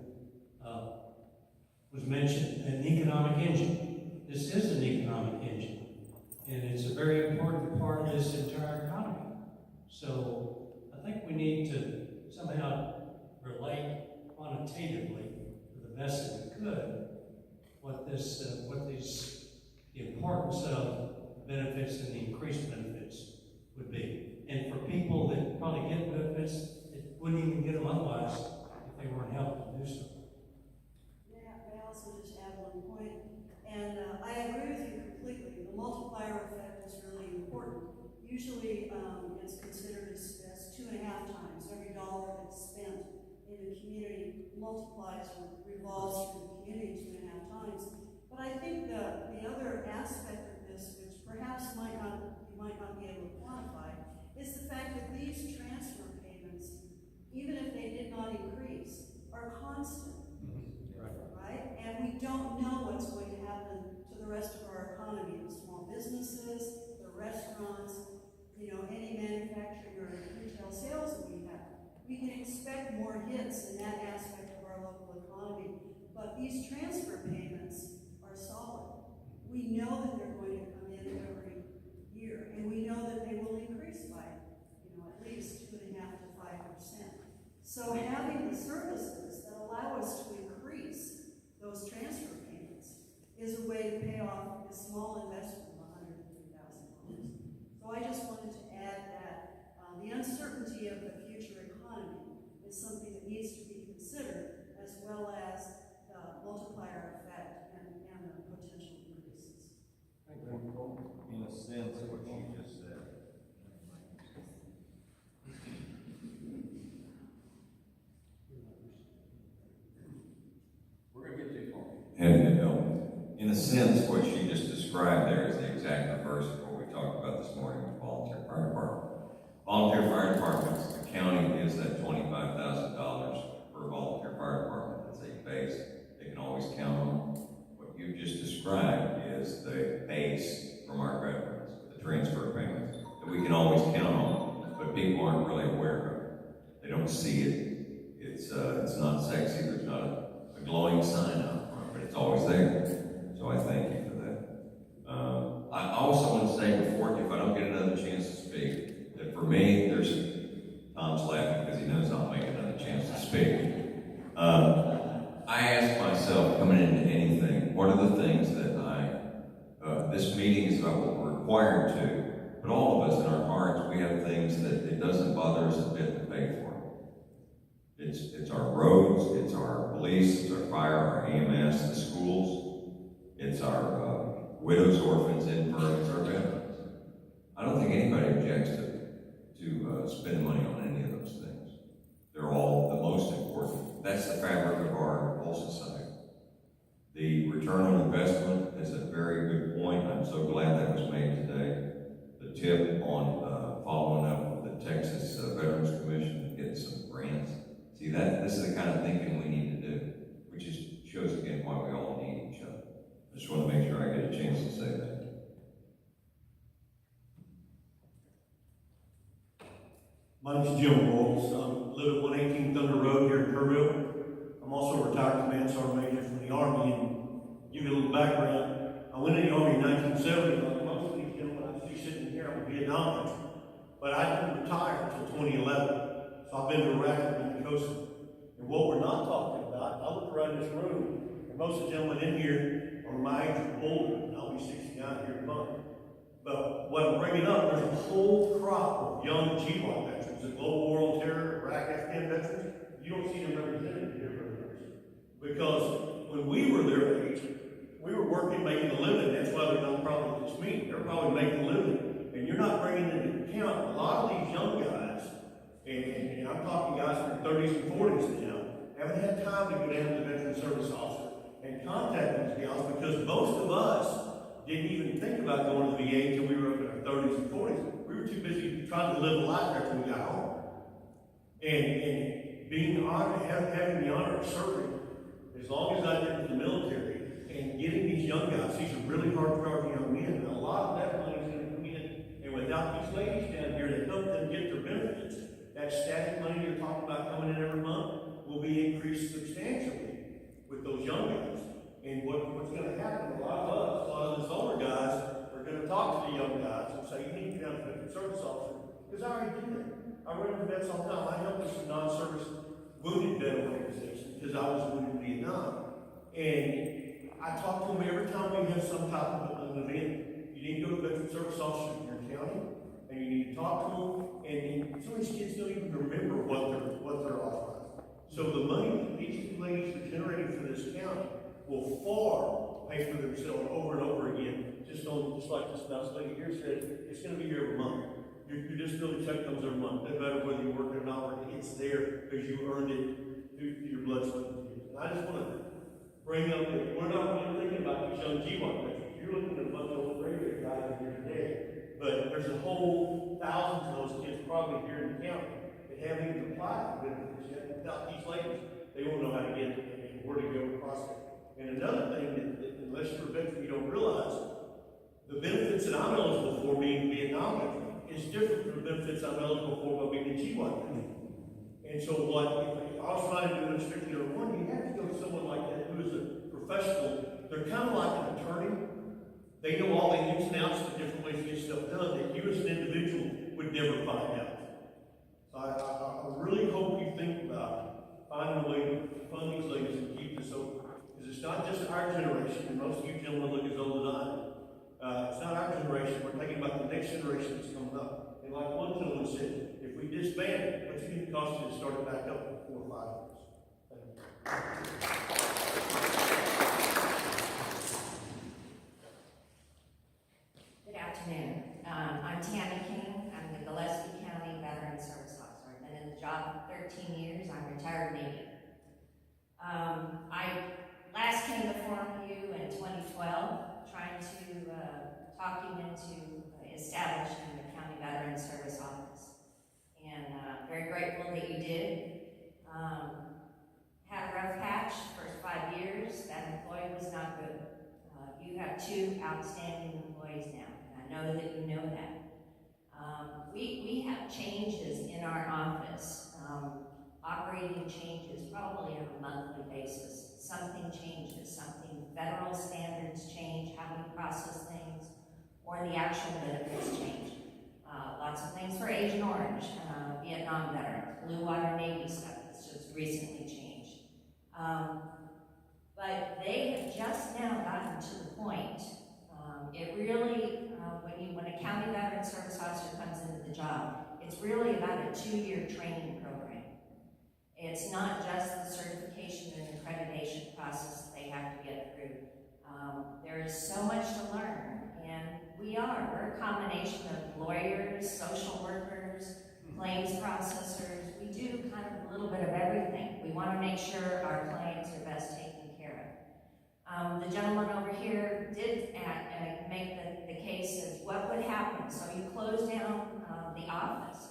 Speaker 2: Was mentioned an economic engine. This is an economic engine, and it's a very important part of this entire economy. So I think we need to somehow relate quantitatively, to the best that we could, what these the importance of benefits and the increased benefits would be. And for people that probably get benefits, that wouldn't even get them otherwise if they weren't helped to do so.
Speaker 14: May I also just add one point? And I agree with you completely. The multiplier effect is really important. Usually it's considered as 2.5 times. Every dollar that's spent in the community multiplies or revolves through the community 2.5 times. But I think the other aspect of this, which perhaps you might not be able to quantify, is the fact that these transfer payments, even if they did not increase, are constant. Right? And we don't know what's going to happen to the rest of our economy, the small businesses, the restaurants, any manufacturing or retail sales that we have. We can expect more hits in that aspect of our local economy, but these transfer payments are solid. We know that they're going to come in every year, and we know that they will increase by, at least 2.5 to 5%. So having the services that allow us to increase those transfer payments is a way to pay off a small investment of $103,000. So I just wanted to add that the uncertainty of the future economy is something that needs to be considered, as well as the multiplier effect and the potential increases.
Speaker 3: In a sense, what you just said.
Speaker 1: We're going to get too far.
Speaker 3: And in a sense, what she just described there is the exact reverse of what we talked about this morning with volunteer fire department. Volunteer fire departments, the county is that $25,000 per volunteer fire department. That's a base they can always count on. What you just described is the base from our veterans, the transfer payments that we can always count on, but people aren't really aware of it. They don't see it. It's not sexy. There's not a glowing sign out front, but it's always there. So I thank you for that. I also want to say before, if I don't get another chance to speak, that for me, Tom's laughing because he knows I'll make another chance to speak. I ask myself, coming into anything, what are the things that this meeting is about what we're required to, but all of us in our hearts, we have things that it doesn't bother us a bit to pay for. It's our roads, it's our police, it's our fire, our EMS, the schools, it's our widows, orphans, infirms, our veterans. I don't think anybody objects to spend money on any of those things. They're all the most important. That's the fabric of our whole society. The return on investment is a very good point. I'm so glad that was made today. The tip on following up with the Texas Veterans Commission, getting some grants. See, this is the kind of thinking we need to do, which shows again why we all need each other. I just want to make sure I get a chance to say that.
Speaker 15: My name is Jim Rolls. I live at 118 Thunder Road here in Kerrville. I'm also a retired command sergeant major from the Army. And give you a little background, I went in the Army in 1970. Like most of these gentlemen I see sitting here, I'm And what we're not talking about, I look around this room, and most of the gentlemen in here are my age or older, and I'll be 69 here in a month. But what I'm bringing up, there's a whole crop of young GWAT veterans, the global war on terror, Iraq, Afghan veterans. You don't see them represented here very much. Because when we were their age, we were working, making a living. That's why they're not probably just me. They're probably making a living. And you're not bringing into account a lot of these young guys, and I'm talking guys in their 30s and 40s now, haven't had time to go down to the veteran service officer and contact these gals, because most of us didn't even think about going to the VA until we were up in our 30s and 40s. We were too busy trying to live a life after we got home. And being honored, having the honor of serving, as long as I did in the military, and getting these young guys, these are really hard-charging young men, and a lot of that money is going to come in. And without these ladies down here that help them get their benefits, that static money you're talking about coming in every month will be increased substantially with those young guys. And what's going to happen, a lot of these older guys are going to talk to the young guys and say, you need to come to the service officer, because I already do that. I run into vets all the time. I help with some non-service wounded vet organizations because I was wounded in Vietnam. And I talk to them every time we have some type of an event. You need to go to the veteran service officer in your county, and you need to talk to them. And some of these kids don't even remember what they're offering. So the money that these two ladies are generating for this county will far pay for themselves over and over again. Just like this nice lady here said, it's going to be here every month. Your disability check comes every month. Doesn't matter whether you work it or not work it, it's there because you earned it through your blood, sweat, and tears. And I just want to bring up that we're not really thinking about these young GWAT veterans. You're looking at a bunch of old gray guys here today. But there's a whole thousands of those kids probably here in the county that haven't even applied for benefits yet. Without these ladies, they won't know how to get it and where to go across it. And another thing that unless you're a veteran, you don't realize, the benefits that I'm eligible for being a Vietnam veteran is different from the benefits I'm eligible for by being a GWAT veteran. And so what, if I was trying to do it strictly on one, you have to go to someone like that who is a professional. They're kind of like an attorney. They know all the ins and outs of the different ways to get stuff done that you as an individual would never find out. So I really hope you think about finding a way to fund these ladies and keep this open. Because it's not just our generation, and most of you gentlemen look as old as I am. It's not our generation. We're thinking about the next generation that's coming up. And like one gentleman said, if we disband it, what's it going to cost you to start it back up in 4 or 5 years? Thank you.
Speaker 16: Good afternoon. I'm Tammy King. I'm the Gillespie County Veteran Service Officer. I've been in the job 13 years. I'm retired Navy. I last came before you in 2012, trying to talk you into establishing the County Veteran Service Office. And very grateful that you did. Had a rough patch the first 5 years. That employee was not good. You have 2 outstanding employees now, and I know that you know that. We have changes in our office, operating changes probably on a monthly basis. Something changes, something federal standards change, how we process things, or the actual benefits change. Lots of things for Agent Orange, Vietnam veterans, Blue Water Navy stuff that's just recently changed. But they have just now gotten to the point, it really, when a county veteran service officer comes into the job, it's really about a 2-year training program. It's not just the certification and accreditation process that they have to get through. There is so much to learn, and we're a combination of lawyers, social workers, claims processors. We do kind of a little bit of everything. We want to make sure our clients are best taken care of. The gentleman over here did make the case of what would happen. So you close down the office.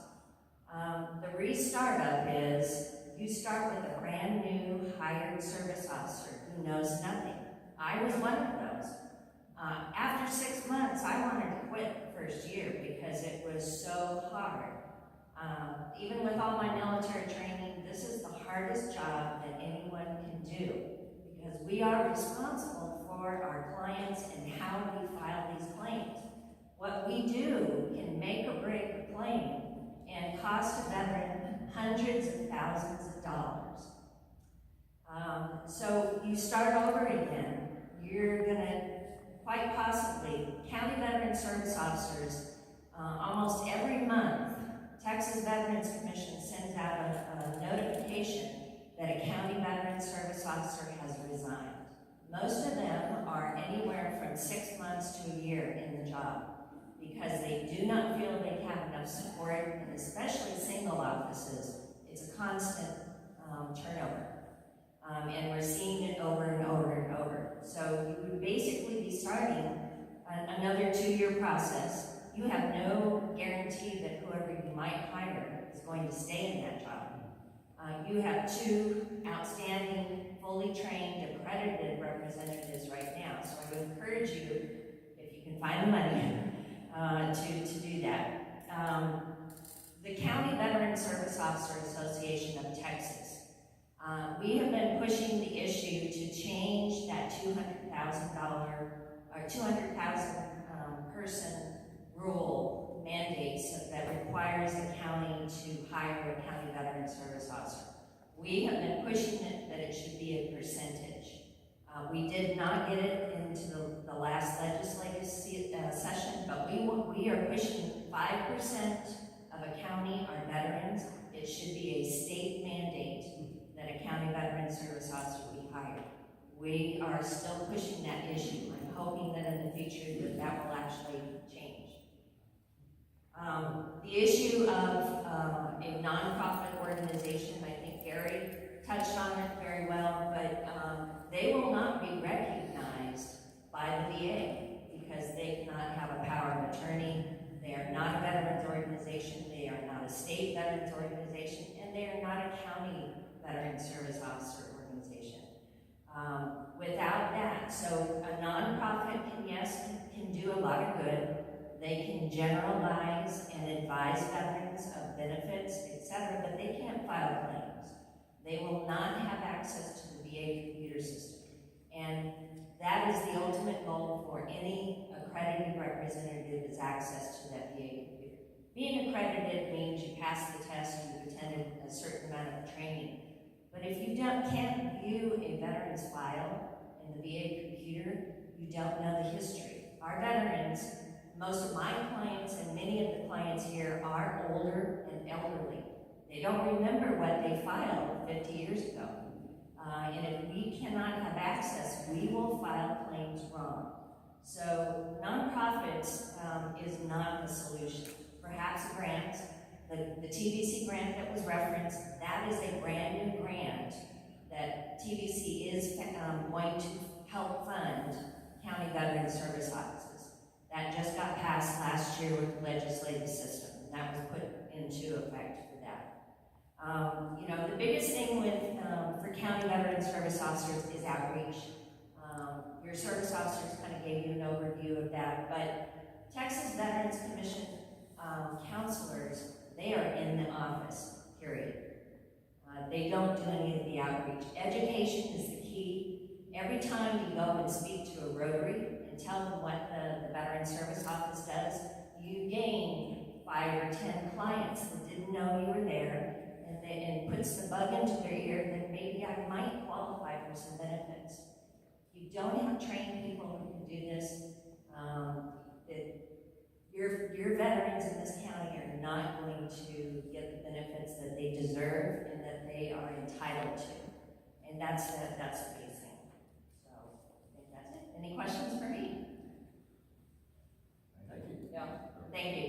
Speaker 16: The restart up is you start with a brand new hired service officer who knows nothing. I was one of those. After 6 months, I wanted to quit the first year because it was so hard. Even with all my military training, this is the hardest job that anyone can do because we are responsible for our clients and how we file these claims. What we do can make or break a claim and cost a veteran hundreds of thousands of dollars. you start over again. You're gonna, quite possibly, county veteran service officers, almost every month, Texas Veterans Commission sends out a notification that a county veteran service officer has resigned. Most of them are anywhere from 6 months to a year in the job because they do not feel they have enough support, and especially single offices, it's a constant turnover. And we're seeing it over and over and over. So you would basically be starting another 2-year process. You have no guarantee that whoever you might hire is going to stay in that job. You have 2 outstanding, fully trained, accredited representatives right now. So I would encourage you, if you can find the money, to do that. The County Veteran Service Officer Association of Texas, we have been pushing the issue to change that $200,000 or 200,000 person rule mandate that requires the county to hire a county veteran service officer. We have been pushing it that it should be a percentage. We did not get it into the last legislative session, but we are pushing 5% of a county are veterans. It should be a state mandate that a county veteran service officer be hired. We are still pushing that issue. I'm hoping that in the future that will actually change. The issue of a nonprofit organization, I think Gary touched on it very well, but they will not be recognized by the VA because they cannot have a power of attorney. They are not a veterans organization, they are not a state veterans organization, and they are not a county veteran service officer organization. Without that, so a nonprofit can do a lot of good. They can generalize and advise veterans of benefits, etc., but they can't file claims. They will not have access to the VA computer system. And that is the ultimate goal for any accredited representative, is access to that VA computer. Being accredited means you pass the test, you've attended a certain amount of training. But if you can't view a veteran's file in the VA computer, you don't know the history. Our veterans, most of my clients and many of the clients here are older and elderly. They don't remember what they filed 50 years ago. And if we cannot have access, we will file claims wrong. So nonprofits is not the solution. Perhaps a grant, the TVC grant that was referenced, that is a brand new grant that TVC is going to help fund county veteran service offices. That just got passed last year with the legislative system, and that was put into effect for that. You know, the biggest thing with for county veteran service officers is outreach. Your service officers kind of gave you an overview of that, but Texas Veterans Commission counselors, they are in the office, period. They don't do any of the outreach. Education is the key. Every time you go and speak to a Rotary and tell them what the Veteran Service Office does, you gain 5 or 10 clients that didn't know you were there, and puts the bug into their ear that maybe I might qualify for some benefits. You don't have trained people who can do this. Your veterans in this county are not going to get the benefits that they deserve and that they are entitled to. And that's the big thing. So I think that's it. Any questions for me?
Speaker 9: Thank you.
Speaker 16: Yeah. Thank you.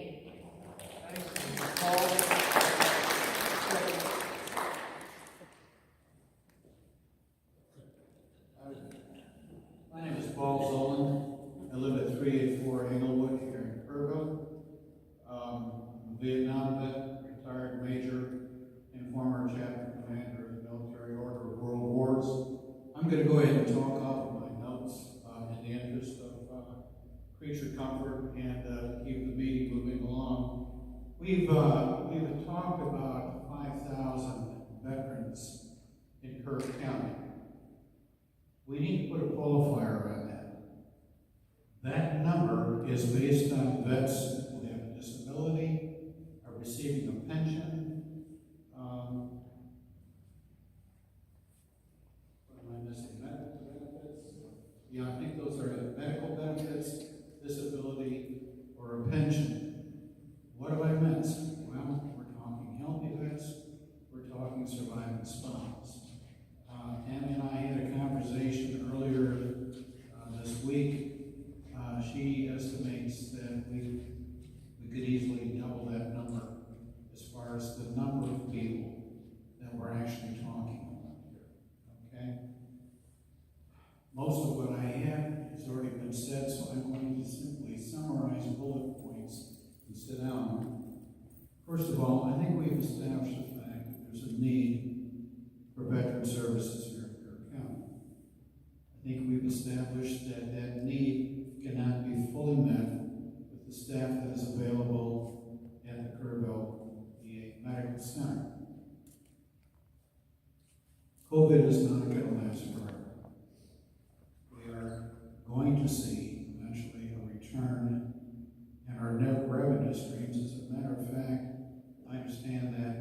Speaker 17: My name is Paul Zolan. I live at 384 Englewood here in Kerrville. Vietnam vet, retired major, and former chaplain commander of the Military Order of World Wars. I'm going to go ahead and talk off of my notes in the interest of creature comfort and keep the meeting moving along. We've talked about 5,000 veterans in Kerr County. We need to put a qualifier on that. That number is based on vets who have a disability, are receiving a pension. What am I missing? Yeah, I think those are medical benefits, disability, or a pension. What have I missed? Well, we're talking healthy vets, we're talking surviving spouse. Tammy and I had a conversation earlier this week. She estimates that we could easily double that number as far as the number of people that we're actually talking about here. Okay? Most of what I have has already been said, so I'm going to simply summarize bullet points and sit down. First of all, I think we've established the fact that there's a need for veteran services here in Kerr County. I think we've established that that need cannot be fully met with the staff that is available at the Kerrville VA Medical Center. COVID is not going to last forever. We are going to see eventually a return in our net revenue streams. As a matter of fact, I understand that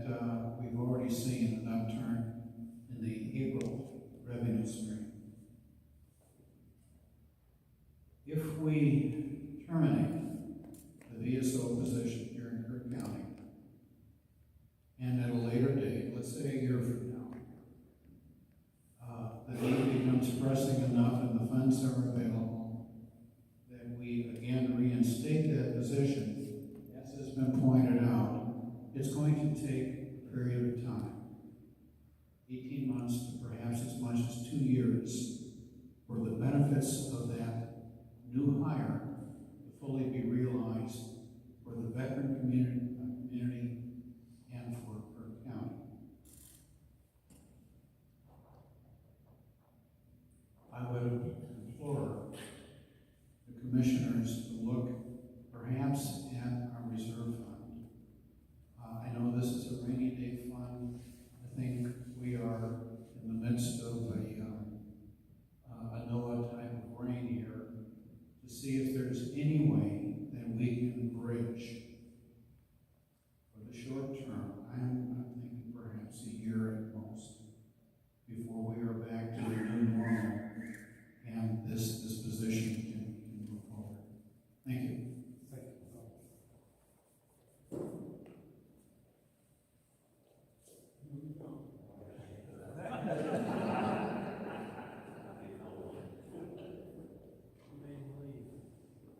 Speaker 17: we've already seen an upturn in the April revenue stream. If we terminate the VSO position here in Kerr County, and at a later date, let's say a year from now, the need becomes pressing enough and the funds are available, that we again reinstate that position, as has been pointed out, it's going to take a period of time, 18 months to perhaps as much as 2 years, for the benefits of that new hire to fully be realized for the veteran community and for Kerr County. I would implore the commissioners to look perhaps at our reserve fund. I know this is a rainy day fund. I think we are in the midst of a NOAA type of rain here, to see if there's any way that we can bridge for the short term. I'm thinking perhaps a year at most, before we are back to the new normal and this position can move forward. Thank you.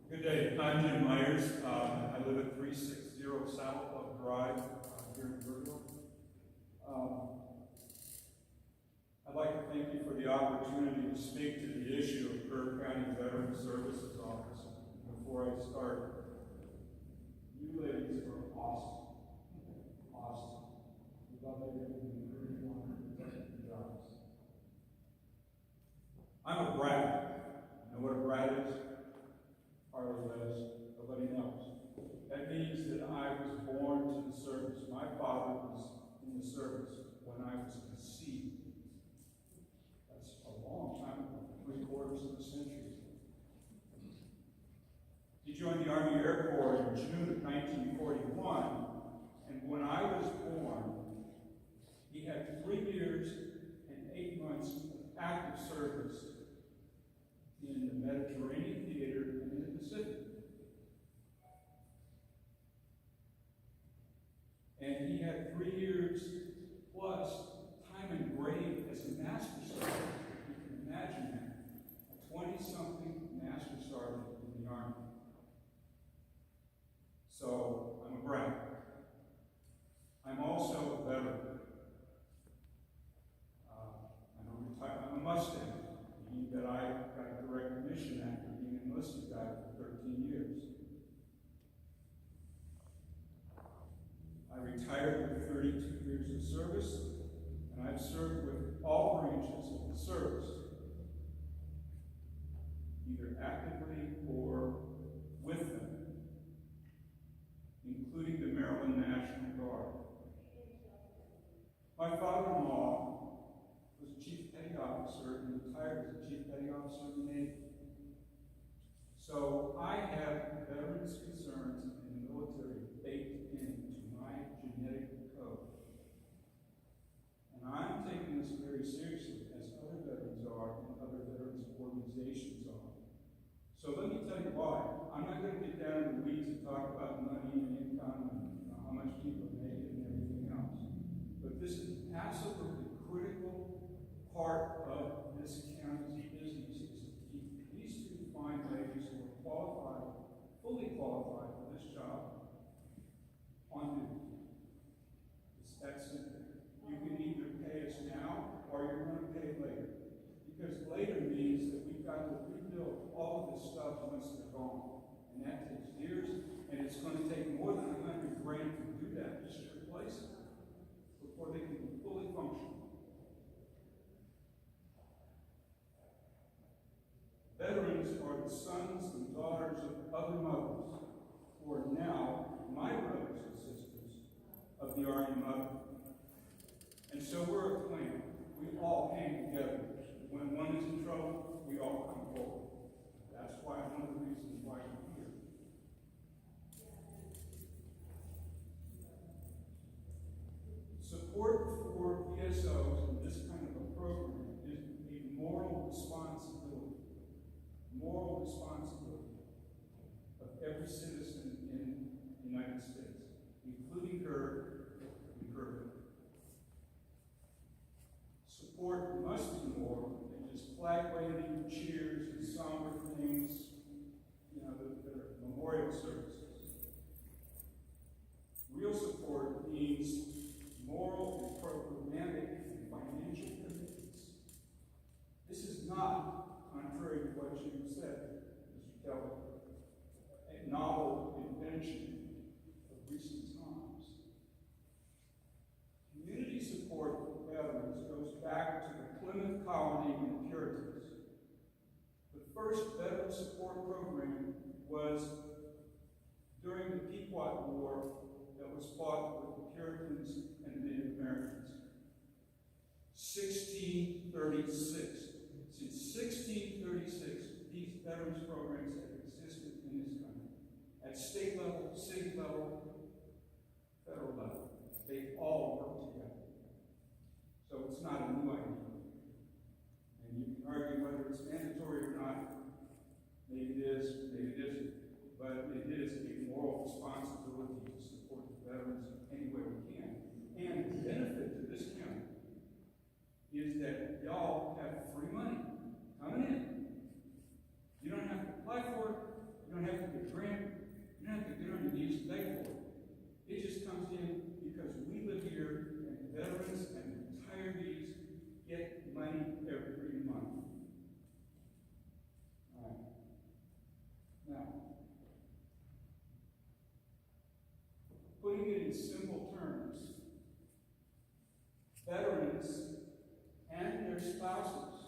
Speaker 18: Good day, I'm Jim Myers. I live at 360 South Love Drive here in Kerrville. I'd like to thank you for the opportunity to speak to the issue of Kerr County Veteran Services Office. Before I start, you ladies are awesome. Awesome. We love everything you do. You want to protect your jobs. I'm a brat. You know what a brat is? Harley does. Nobody knows. That means that I was born to the service. My father was in the service when I was conceived. That's a long time ago, 3/4 of a century. He joined the Army Air Corps in June of 1941, and when I was born, he had 3 years and 8 months of active service in the Mediterranean theater and in the Pacific. And he had 3 years plus time engraved as a master sergeant. You can imagine that. A 20-something master sergeant in the Army. So, I'm a brat. I'm also a veteran. I'm a Mustang, meaning that I got a direct commission after being an enlisted guy for 13 years. I retired with 32 years of service, and I've served with all branches of the service, either actively or with them, including the Maryland National Guard. My father-in-law was a chief petty officer and retired as a chief petty officer in the Navy. So I have veterans' concerns in the military baked into my genetic code. And I'm taking this very seriously, as other veterans are and other veterans organizations because later means that we've got to rebuild all of this stuff once they're gone. And that takes years, and it's going to take more than $100 grand to do that, just to replace it, before they can be fully functional. Veterans are the sons and daughters of other mothers, who are now my brothers and sisters of the Army mother. And so we're a clan. We all hang together. When one is in trouble, we all come forward. That's why one of the reasons why I'm here. Support for PSOs in this kind of a program is a moral responsibility. Moral responsibility of every citizen in the United States, including her and her. Support must be more than just flag waving, cheers, and somber things, that are memorial services. Real support means moral and programmatic and financial commitments. This is not, contrary to what you said, Mr. Kelly, a novel invention of recent times. Community support for veterans goes back to the Plymouth Colony and the Puritans. The first veteran support program was during the Pequot War that was fought with the Puritans and the Native Americans. 1636. Since 1636, these veterans programs have existed in this country. At state level, city level, federal level. They all work together. So it's not a new idea. And you can argue whether it's mandatory or not. Maybe it is, maybe it isn't. But it is a moral responsibility to support the veterans any way we can. And the benefit to this county is that y'all have free money coming in. You don't have to apply for it. You don't have to get a grant. You don't have to get on your knees and beg for it. It just comes in because we live here, and veterans and retirees get money every month. All right. Now, putting it in simple terms, veterans and their spouses,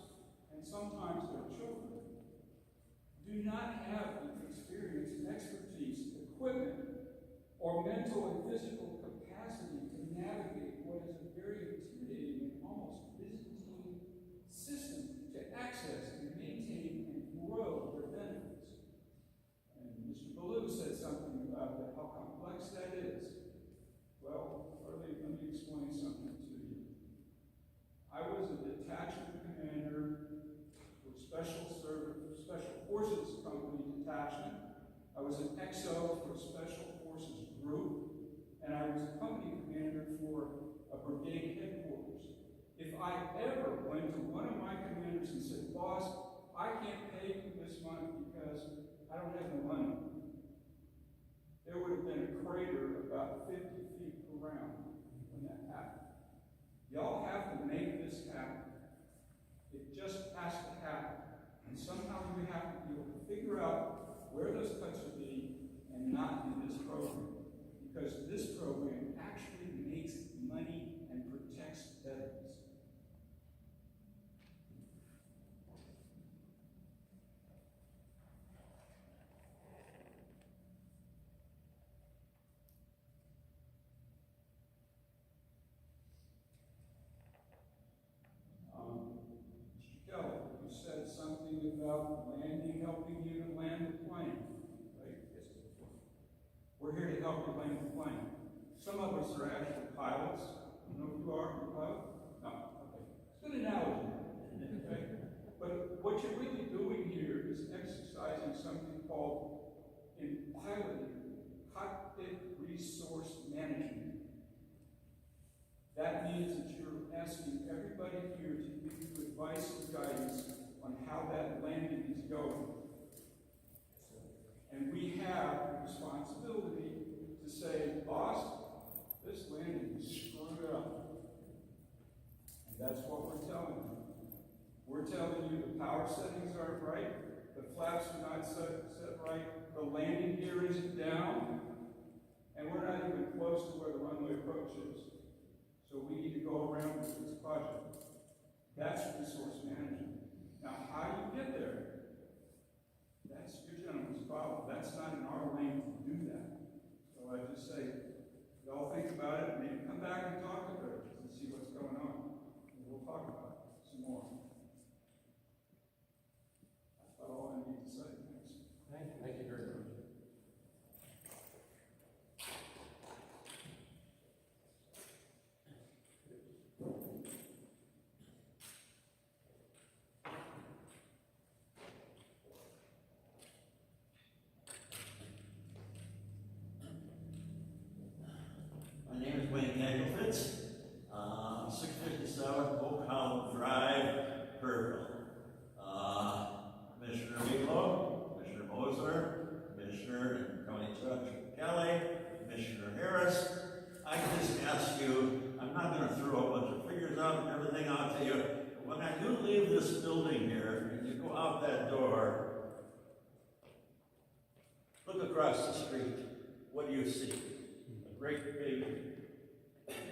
Speaker 18: and sometimes their children, do not have the experience, expertise, equipment, or mental and physical capacity to navigate what is a very intimidating and almost Byzantine system to access and maintain and grow their benefits. And Mr. Ballou said something about that, how complex that is. Well, let me explain something to you. I was a detachment commander for Special Forces Company detachment. I was an XO for a Special Forces group, and I was a company commander for a brigade headquarters. If I ever went to one of my commanders and said, "Boss, I can't pay you this month because I don't have the money," there would have been a crater about 50 feet around when that happened. Y'all have to make this happen. It just has to happen. And somehow you have to be able to figure out where those cuts would be and not in this program. Because this program actually makes money and protects veterans. Mr. Kelly, you said something about landing, helping you to land the plane, right? Yes. We're here to help you land the plane. Some of us are actually pilots. I don't know if you are a pilot. No, okay. It's a good analogy. Okay? But what you're really doing here is exercising something called, in piloting, cockpit resource management. That means that you're asking everybody here to give you advice and guidance on how that landing is going. And we have a responsibility to say, "Boss, this landing is screwed up." And that's what we're telling you. We're We're telling you the power settings aren't right, the flaps are not set right, the landing gear isn't down, and we're not even close to where the runway approach is. So we need to go around with this project. That's resource management. Now, how you get there, that's your gentleman's problem. That's not in our lane to do that. So I just say, y'all think about it, maybe come back and talk to her and see what's going on. And we'll talk about it some more. That's about all I need to say. Thanks.
Speaker 1: Thank you very much.
Speaker 19: My name is Wayne Taglefitz, 657 Oak Hollow Drive, Kerrville. Commissioner Bigelow, Commissioner Moser, Commissioner and County Judge Kelly, Commissioner Harris, I just ask you, I'm not going to throw a bunch of figures out and everything out to you, but when I do leave this building here and you go out that door, look across the street, what do you see? A great big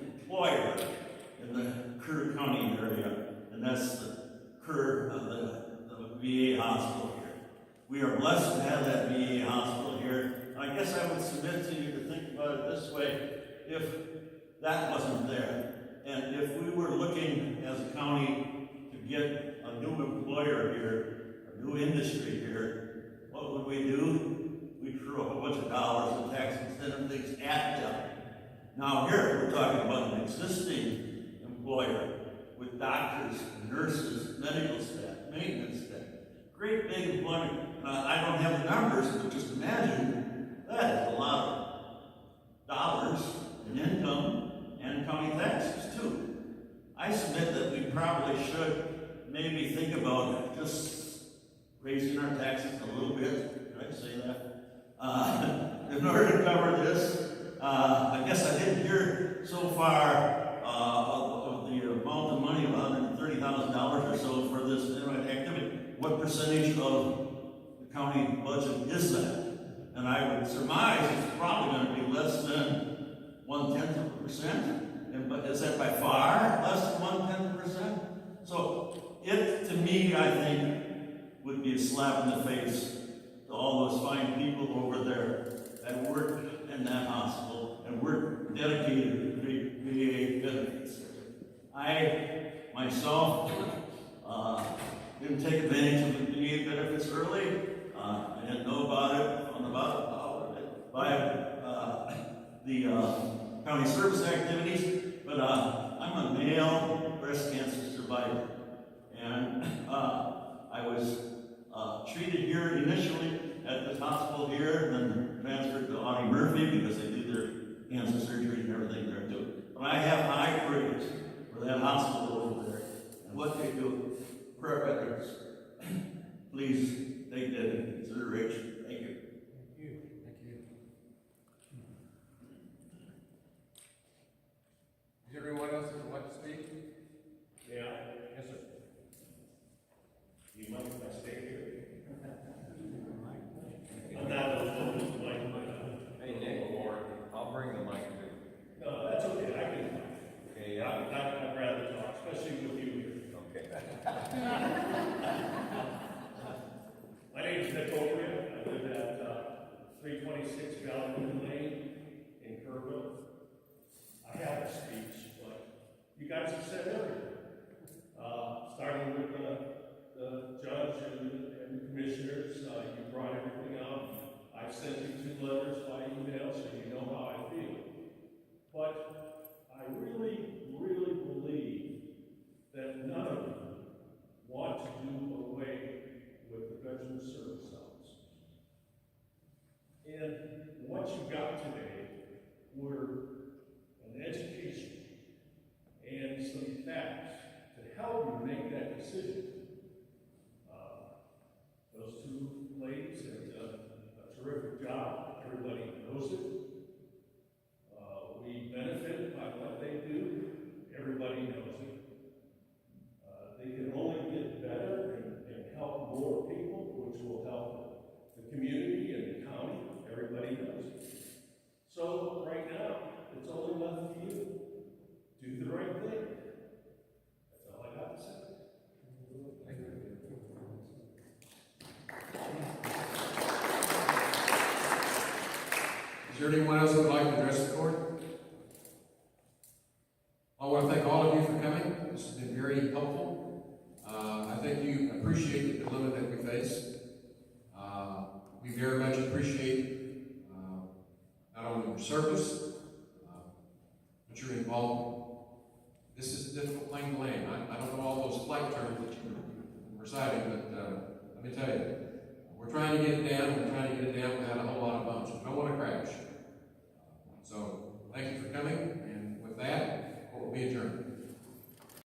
Speaker 19: employer in the Kerr County area, and that's the Kerr, the VA hospital here. We are blessed to have that VA hospital here. And I guess I would submit to you to think about it this way: if that wasn't there, and if we were looking as a county to get a new employer here, a new industry here, what would we do? We'd throw a whole bunch of dollars in tax incentive things at them. Now here, we're talking about an existing employer with doctors, nurses, medical staff, maintenance staff. Great big employment. I don't have the numbers, but just imagine that is a lot of dollars in income and county taxes too. I submit that we probably should maybe think about just raising our taxes a little bit. Did I say that? In order to cover this. I guess I didn't hear so far of the amount of money of $130,000 or so for this activity. What percentage of the county budget is that? And I would surmise it's probably going to be less than 0.1%. But is that by far less than 0.1%? So it, to me, I think, would be a slap in the face to all those fine people over there that work in that hospital and work dedicated to VA benefits. I, myself, didn't take advantage of the VA benefits early. I didn't know about it, found about it by the county service activities, but I'm a male breast cancer survivor. And I was treated here initially at this hospital here, and then transferred to Audie Murphy because they do their cancer surgery and everything there too. But I have high praise for that hospital over there and what they do for our veterans. Please take that into consideration. Thank you.
Speaker 1: Thank you. Thank you. Is there anyone else that would like to speak?
Speaker 15: Yeah.
Speaker 1: Yes, sir.
Speaker 15: You mind if I stay here? I'm not a little like
Speaker 3: Hey, Nick, I'll bring the mic too.
Speaker 15: No, that's okay. I can. Okay, I'd rather talk, especially with you here.
Speaker 3: Okay.
Speaker 15: My name is Nick O'Brien. I live
Speaker 1: there anyone else who would like to address the court? I want to thank all of you for coming. This has been very helpful. I think you appreciate the dilemma that we face. We very much appreciate not only your service, but your involvement. This is a difficult plane to land. I don't know all those flight terms that you were reciting, but let me tell you, we're trying to get it down. We're trying to get it down without a whole lot of